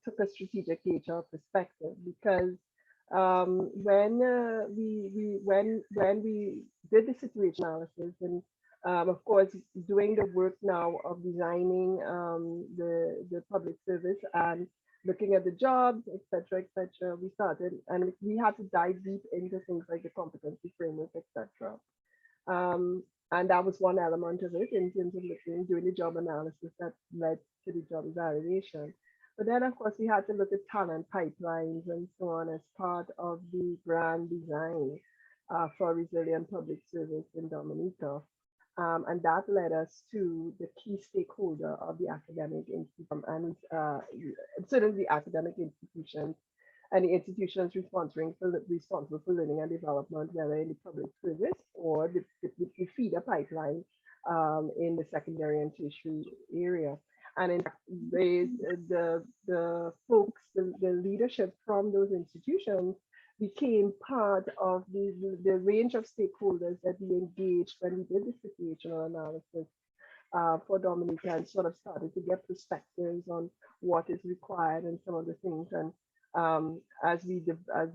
took a strategic HR perspective, because when we did the situation analysis and of course doing the work now of designing the public service and looking at the jobs, etc., we started, and we had to dive deep into things like the competency framework, etc. And that was one element of it in terms of doing the job analysis that led to the job evaluation. But then, of course, we had to look at talent pipelines and so on as part of the grand design for resilient public service in Dominica. And that led us to the key stakeholder of the academic institution, and certainly the academic institutions and the institutions responsible for learning and development, whether in the public service or the feeder pipeline in the secondary and tertiary area. And in fact, the folks, the leadership from those institutions became part of the range of stakeholders that we engaged when we did the situational analysis for Dominica, and sort of started to get perspectives on what is required and some of the things. And as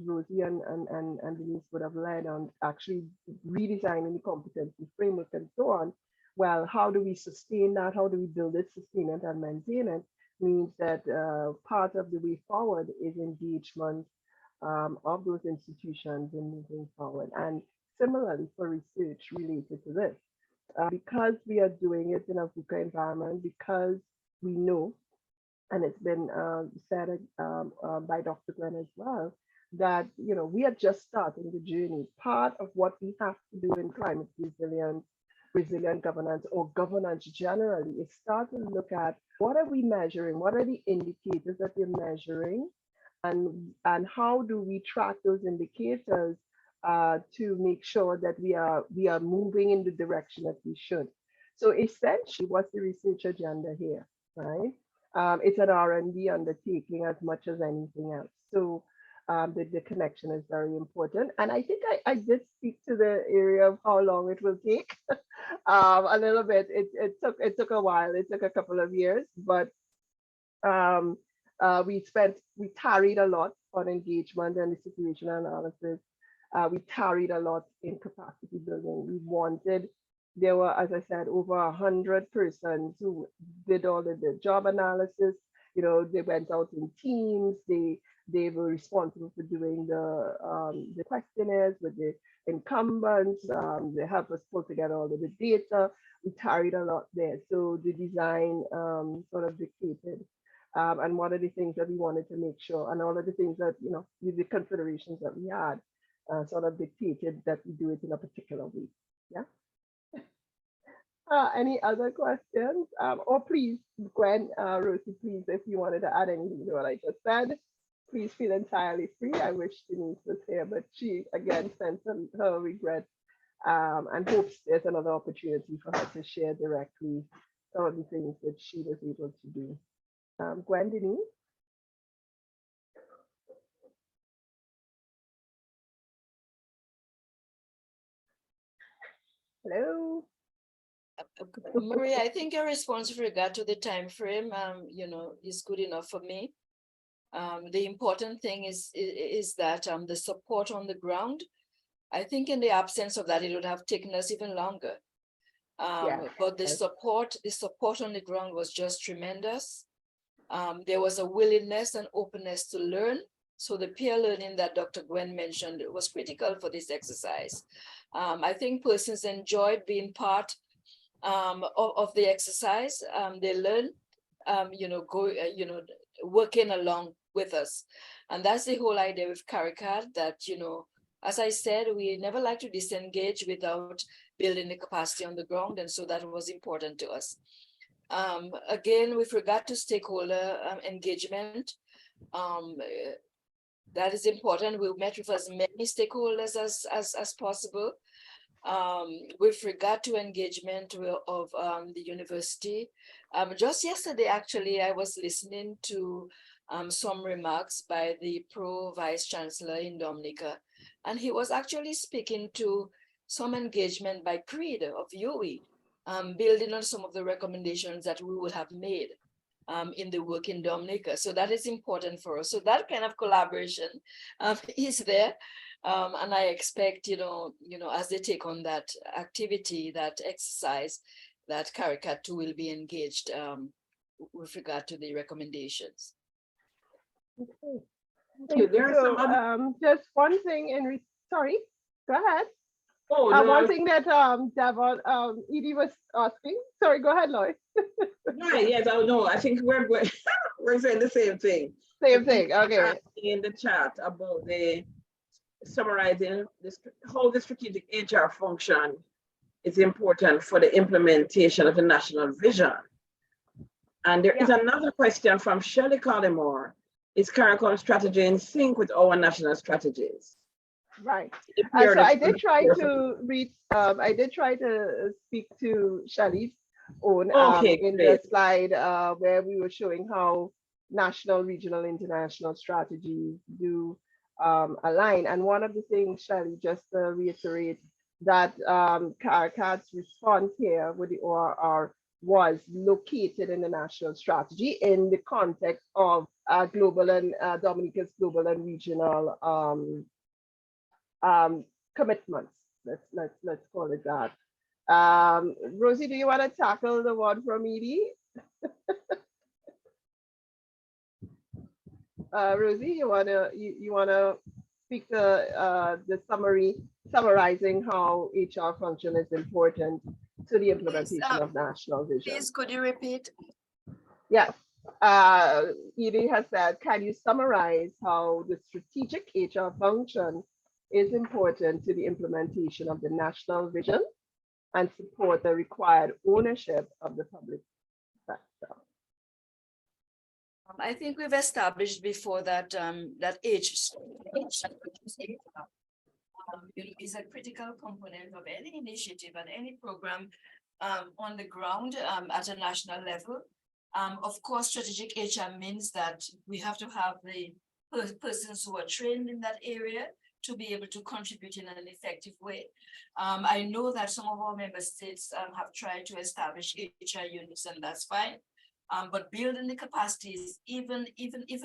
Rosie and Denise would have led on actually redesigning the competency framework and so on. Well, how do we sustain that? How do we build it, sustain it, and maintain it? Means that part of the way forward is engagement of those institutions in moving forward. And similarly for research related to this, because we are doing it in a VUCA environment, because we know, and it's been said by Dr. Gwen as well, that we are just starting the journey. Part of what we have to do in climate resilience, resilient governance, or governance generally, is start to look at what are we measuring, what are the indicators that we're measuring, and how do we track those indicators to make sure that we are moving in the direction that we should. So essentially, what's the research agenda here, right? It's an R&D undertaking as much as anything else. So the connection is very important. And I think I did speak to the area of how long it will take. A little bit. It took a while. It took a couple of years, but we tarried a lot on engagement and the situational analysis. We tarried a lot in capacity building. There were, as I said, over 100 persons who did all of the job analysis. You know, they went out in teams. They were responsible for doing the questionnaires with the incumbents. They helped us pull together all of the data. We tarried a lot there. So the design sort of dictated. And one of the things that we wanted to make sure, and all of the things that, you know, the considerations that we had sort of dictated that we do it in a particular way. Yeah. Any other questions? Or please, Gwen, Rosie, please, if you wanted to add anything to what I just said, please feel entirely free. I wish Denise was here, but she again sent her regrets and hopes there's another opportunity for her to share directly some of the things that she was able to do. Gwen, Denise? Hello? Maria, I think your response with regard to the time frame, you know, is good enough for me. The important thing is that the support on the ground. I think in the absence of that, it would have taken us even longer. But the support on the ground was just tremendous. There was a willingness and openness to learn. So the peer learning that Dr. Gwen mentioned was critical for this exercise. I think persons enjoyed being part of the exercise. They learn, you know, working along with us. And that's the whole idea with CARICAD, that, you know, as I said, we never like to disengage without building the capacity on the ground. And so that was important to us. Again, with regard to stakeholder engagement, that is important. We met with as many stakeholders as possible. With regard to engagement of the university, just yesterday, actually, I was listening to some remarks by the Pro Vice Chancellor in Dominica, and he was actually speaking to some engagement by CREED of UE, building on some of the recommendations that we would have made in the work in Dominica. So that is important for us. So that kind of collaboration is there. And I expect, you know, as they take on that activity, that exercise, that CARICAD too will be engaged with regard to the recommendations. Okay. So, just one thing sorry, go ahead. Oh, no, one thing that Devon, Edie was asking. Sorry, go ahead, Lloyd. Right, yes, I know. I think we're saying the same thing. Same thing, okay. In the chat about the summarizing this, how the strategic HR function is important for the implementation of the national vision. And there is another question from Shirley Collymore. Is CARICAD strategy in sync with our national strategies? Right. So I did try to read, I did try to speak to Shirley's own in the slide where we were showing how national, regional, international strategies do align. And one of the things, Shirley, just to reiterate, that CARICAD's response here with the ORR was located in the national strategy in the context of global and Dominica's global and regional commitments. Let's call it that. Rosie, do you want to tackle the one from Edie? Rosie, you wanna speak to the summarizing how HR function is important to the implementation of national vision. Please, could you repeat? Yes. Edie has said, can you summarize how the strategic HR function is important to the implementation of the national vision and support the required ownership of the public sector? I think we've established before that that is a critical component of any initiative and any program on the ground at a national level. Of course, strategic HR means that we have to have the persons who are trained in that area to be able to contribute in an effective way. I know that some of our member states have tried to establish HR units, and that's fine. But building the capacity is even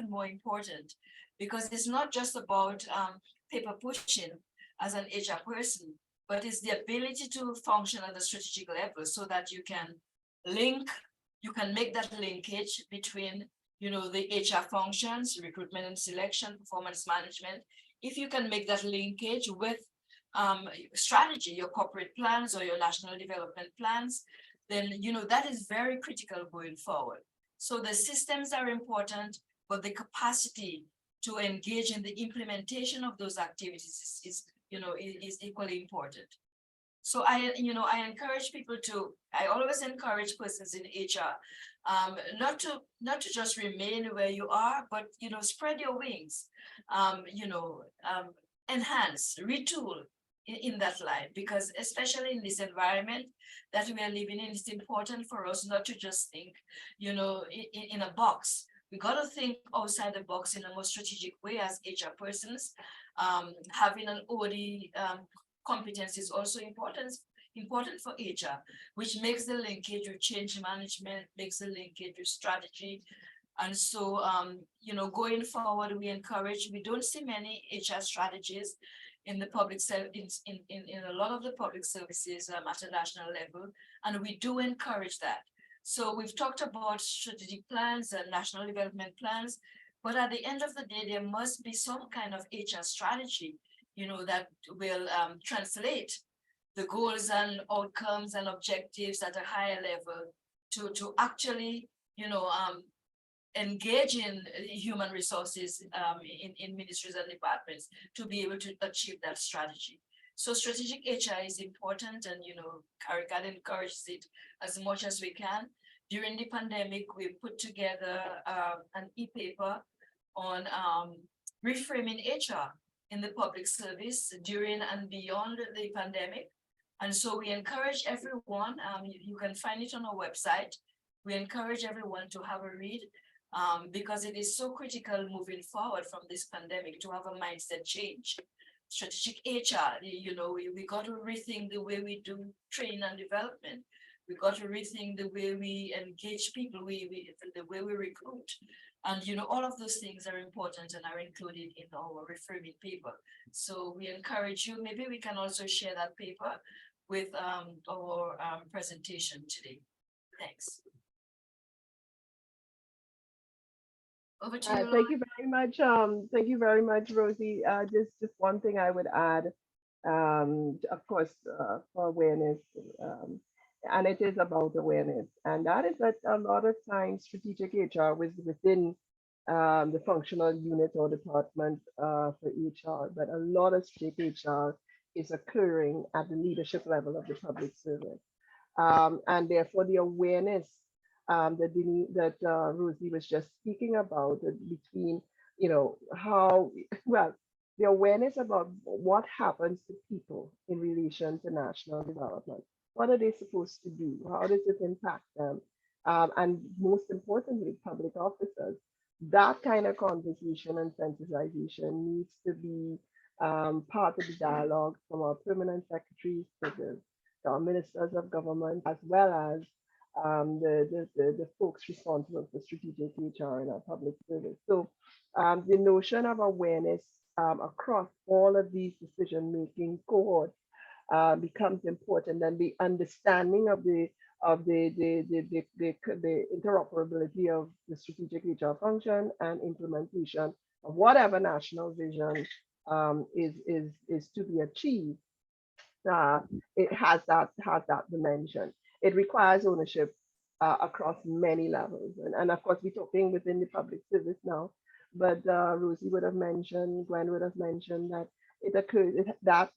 more important, because it's not just about paper pushing as an HR person, but it's the ability to function at a strategic level so that you can make that linkage between, the HR functions, recruitment and selection, performance management. If you can make that linkage with strategy, your corporate plans or your national development plans, then, that is very critical going forward. So the systems are important, but the capacity to engage in the implementation of those activities is equally important. So I encourage people I always encourage persons in HR not to just remain where you are, but, spread your wings, enhance, retool in that line, because especially in this environment that we are living in, it's important for us not to just think, in a box. We got to think outside the box in a more strategic way as HR persons. Having an OD competence is also important for HR, which makes the linkage with change management, makes the linkage with strategy. And so, going forward, we don't see many HR strategies in the public service, in a lot of the public services at a national level, and we do encourage that. So we've talked about strategic plans and national development plans, but at the end of the day, there must be some kind of HR strategy, that will translate the goals and outcomes and objectives at a higher level to actually, engage in human resources in ministries and departments to be able to achieve that strategy. So strategic HR is important, and CARICAD encourages it as much as we can. During the pandemic, we put together an e-paper on reframing HR in the public service during and beyond the pandemic. And so we encourage everyone, you can find it on our website. We encourage everyone to have a read, because it is so critical moving forward from this pandemic to have a mindset change. Strategic HR, we got to rethink the way we do training and development. We got to rethink the way we engage people, the way we recruit. And, all of those things are important and are included in our reframing paper. So we encourage you, maybe we can also share that paper with our presentation today. Thanks. Over to you. Thank you very much. Thank you very much, Rosie. Just one thing I would add, of course, for awareness, and it is about awareness, and that is that a lot of times strategic HR was within the functional unit or department for HR, but a lot of strategic HR is occurring at the leadership level of the public service, and therefore the awareness that Rosie was just speaking about between, how, well, the awareness about what happens to people in relation to national development. What are they supposed to do? How does it impact them? And most importantly, public officers. That kind of conversation and sensitization needs to be part of the dialogue from our permanent secretaries to our ministers of government, as well as the folks responsible for strategic HR in our public service. So the notion of awareness across all of these decision-making cohorts becomes important, and the understanding of the interoperability of the strategic HR function and implementation of whatever national vision is to be achieved. It has that dimension. It requires ownership across many levels, and of course we're talking within the public service now. But Rosie would have mentioned, Gwen would have mentioned that it occurs that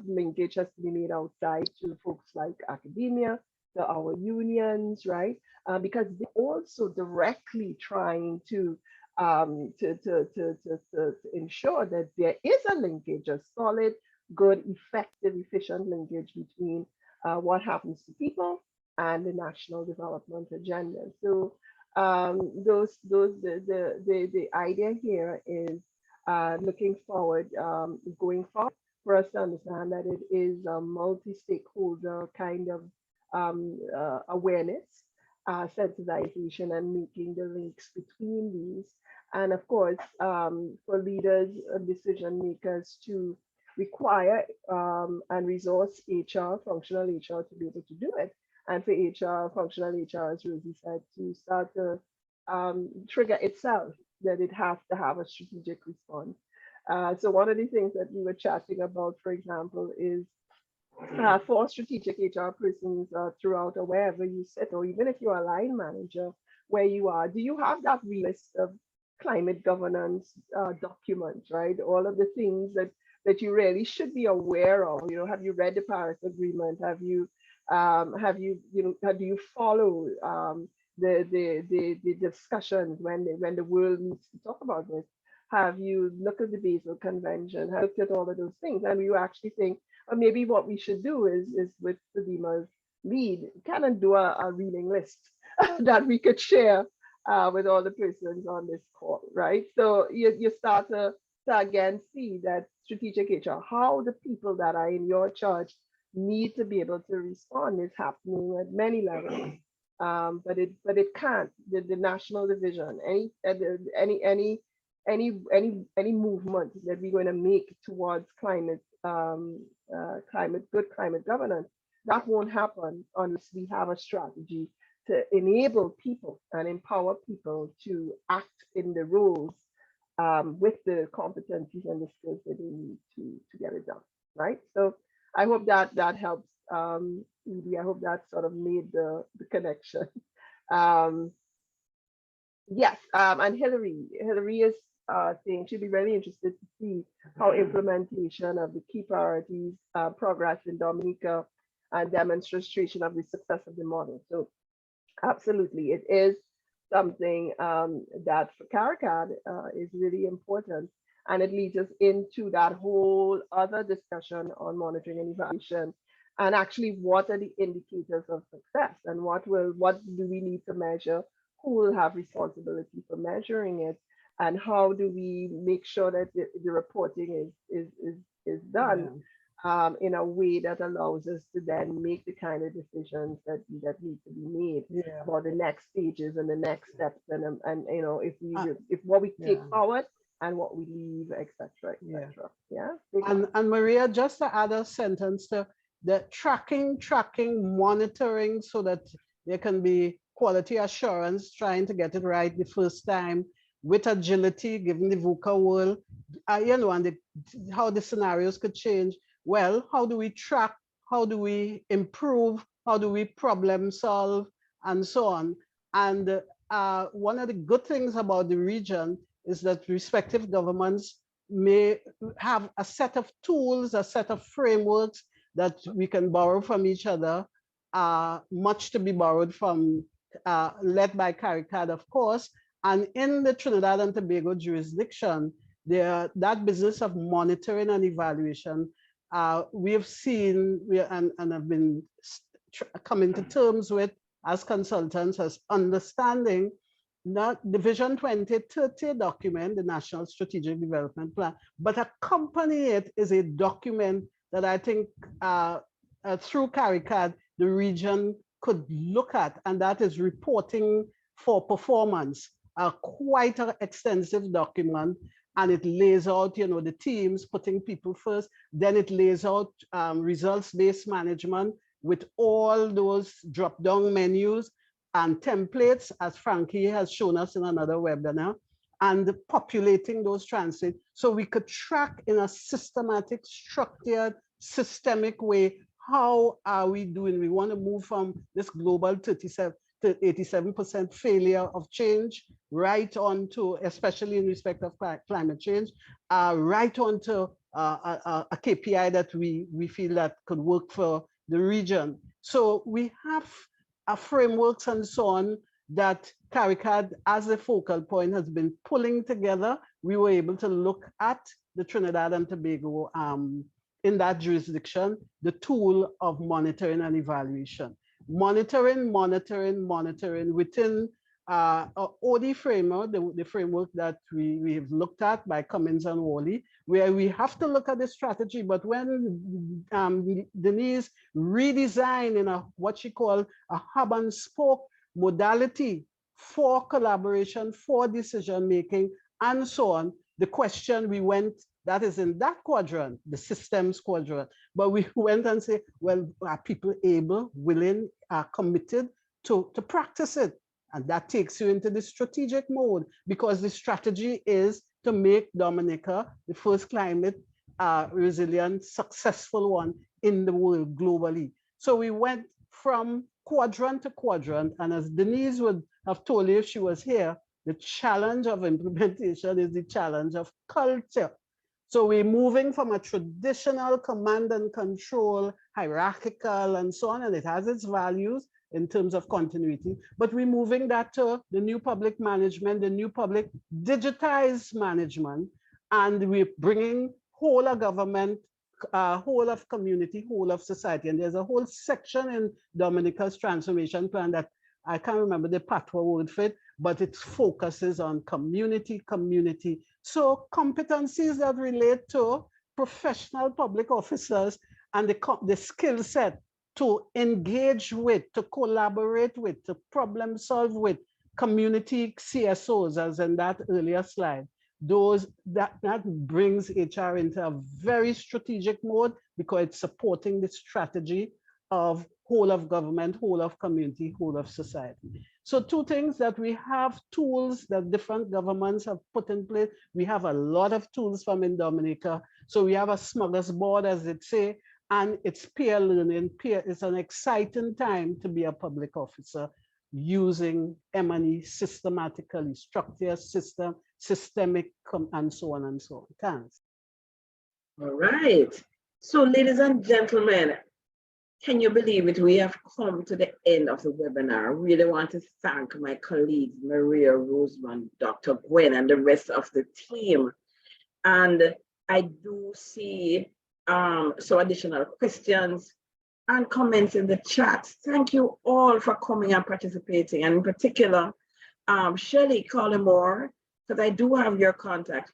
linkage has to be made outside to folks like academia, to our unions, right? Because they're also directly trying to ensure that there is a linkage, a solid, good, effective, efficient linkage between what happens to people and the national development agenda. So the idea here is looking forward, going forward, for us to understand that it is a multi-stakeholder kind of awareness, sensitization, and making the links between these. And of course, for leaders and decision makers to require and resource HR, functional HR, to be able to do it. And for HR, functional HR, as Rosie said, to start to trigger itself that it has to have a strategic response. So one of the things that we were chatting about, for example, is for strategic HR persons throughout or wherever you sit, or even if you're a line manager where you are, do you have that list of climate governance documents, right? All of the things that you really should be aware of. You know, have you read the Paris Agreement? Have you do you follow the discussions when the world needs to talk about this? Have you looked at the Basel Convention? Have you looked at all of those things? And you actually think, or maybe what we should do is with Sadima's lead, kind of do a reading list that we could share with all the persons on this call, right? So you start to again see that strategic HR, how the people that are in your charge need to be able to respond is happening at many levels. But it can't. The national division, any movement that we're going to make towards climate governance, that won't happen unless we have a strategy to enable people and empower people to act in the roles with the competencies and the skills that they need to get it done, right? So I hope that helps, Edie. I hope that sort of made the connection. Yes, and Hillary is saying she'd be really interested to see how implementation of the key priorities, progress in Dominica, and demonstration of the success of the model. So absolutely, it is something that for CARICAD is really important. And it leads us into that whole other discussion on monitoring and evaluation, and actually what are the indicators of success, and what do we need to measure, who will have responsibility for measuring it, and how do we make sure that the reporting is done in a way that allows us to then make the kind of decisions that need to be made about the next stages and the next steps, and you know, if what we take forward and what we leave, etc. Yeah. And Maria, just to add a sentence to the tracking, monitoring, so that there can be quality assurance, trying to get it right the first time with agility, given the VUCA world, you know, and how the scenarios could change. Well, how do we track? How do we improve? How do we problem solve, and so on? And one of the good things about the region is that respective governments may have a set of tools, a set of frameworks that we can borrow from each other, much to be borrowed from, led by CARICAD, of course. And in the Trinidad and Tobago jurisdiction, that business of monitoring and evaluation, we have seen and have been coming to terms with as consultants, as understanding not the Vision 2030 document, the National Strategic Development Plan, but accompany it is a document that I think through CARICAD, the region could look at, and that is reporting for performance, quite an extensive document, and it lays out, you know, the teams putting people first, then it lays out results-based management with all those drop-down menus and templates, as Frankie has shown us in another webinar, and populating those translates, so we could track in a systematic, structured, systemic way, how are we doing? We want to move from this global 37 to 87% failure of change, right on to, especially in respect of climate change, right on to a KPI that we feel that could work for the region. So we have frameworks and so on that CARICAD, as a focal point, has been pulling together. We were able to look at the Trinidad and Tobago in that jurisdiction, the tool of monitoring and evaluation. monitoring within OD framework, the framework that we have looked at by Cummins and Worley, where we have to look at the strategy. But when Denise redesigned in what she called a hub and spoke modality for collaboration, for decision making, and so on, the question we went, that is in that quadrant, the systems quadrant, but we went and say, well, are people able, willing, committed to practice it? And that takes you into the strategic mode, because the strategy is to make Dominica the first climate resilient, successful one in the world globally. So we went from quadrant to quadrant, and as Denise would have told you if she was here, the challenge of implementation is the challenge of culture. So we're moving from a traditional command and control, hierarchical and so on, and it has its values in terms of continuity, but we're moving that to the new public management, the new public digitized management, and we're bringing whole of government, whole of community, whole of society. And there's a whole section in Dominica's transformation plan that I can't remember the patois word for it, but it focuses on community. So competencies that relate to professional public officers and the skill set to engage with, to collaborate with, to problem solve with community CSOs, as in that earlier slide. That brings HR into a very strategic mode, because it's supporting the strategy of whole of government, whole of community, whole of society. So two things that we have, tools that different governments have put in place. We have a lot of tools from in Dominica. So we have a smorgasbord, as they say, and it's peer learning. It's an exciting time to be a public officer using M&E systematically, structure, systemic, and so on and so on. Thanks. All right. So ladies and gentlemen, can you believe it? We have come to the end of the webinar. I really want to thank my colleagues, Maria, Rosemund, Dr. Gwen, and the rest of the team. And I do see some additional questions and comments in the chat. Thank you all for coming and participating. And in particular, Shelley Collymore, because I do have your contact.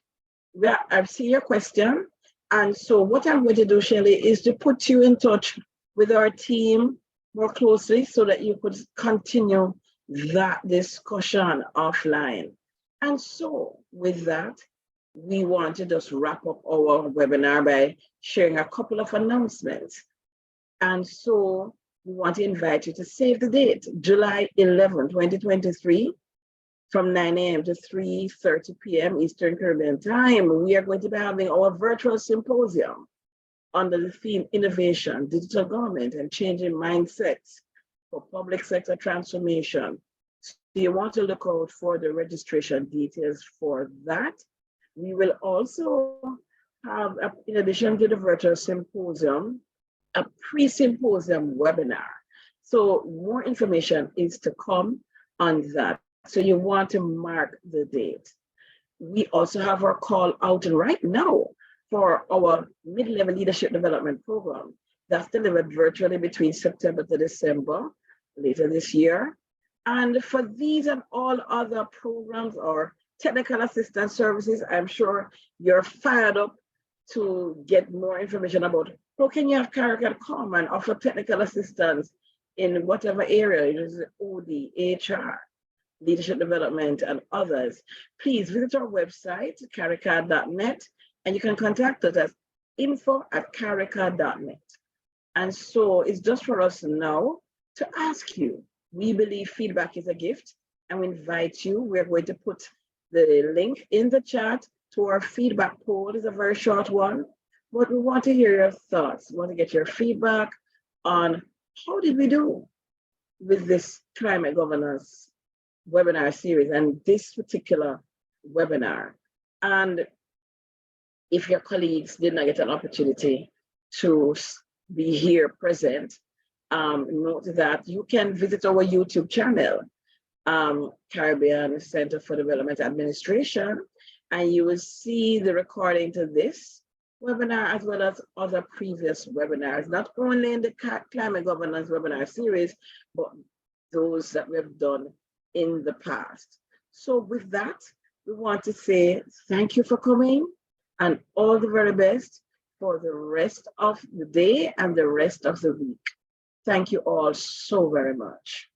I've seen your question. And so what I'm going to do, Shelley, is to put you in touch with our team more closely so that you could continue that discussion offline. And so with that, we want to just wrap up our webinar by sharing a couple of announcements. And so we want to invite you to save the date, July 11, 2023, from 9 a.m. to 3:30 p.m. Eastern Caribbean time. We are going to be having our virtual symposium under the theme Innovation, Digital Government, and Changing Mindsets for Public Sector Transformation. So you want to look out for the registration details for that. We will also have, in addition to the virtual symposium, a pre-symposium webinar. So more information is to come on that. So you want to mark the date. We also have our call out right now for our mid-level leadership development program that's delivered virtually between September to December later this year. And for these and all other programs or technical assistance services, I'm sure you're fired up to get more information about how can you have CARICAD come and offer technical assistance in whatever area, it is OD, HR, leadership development, and others. Please visit our website, caricad.net, and you can contact us at info@caricad.net. And so it's just for us now to ask you. We believe feedback is a gift, and we invite you. We're going to put the link in the chat to our feedback poll. It's a very short one, but we want to hear your thoughts. We want to get your feedback on how did we do with this climate governance webinar series and this particular webinar. And if your colleagues did not get an opportunity to be here present, note that you can visit our YouTube channel, Caribbean Center for Development Administration, and you will see the recording to this webinar as well as other previous webinars, not only in the climate governance webinar series, but those that we've done in the past. So with that, we want to say thank you for coming and all the very best for the rest of the day and the rest of the week. Thank you all so very much.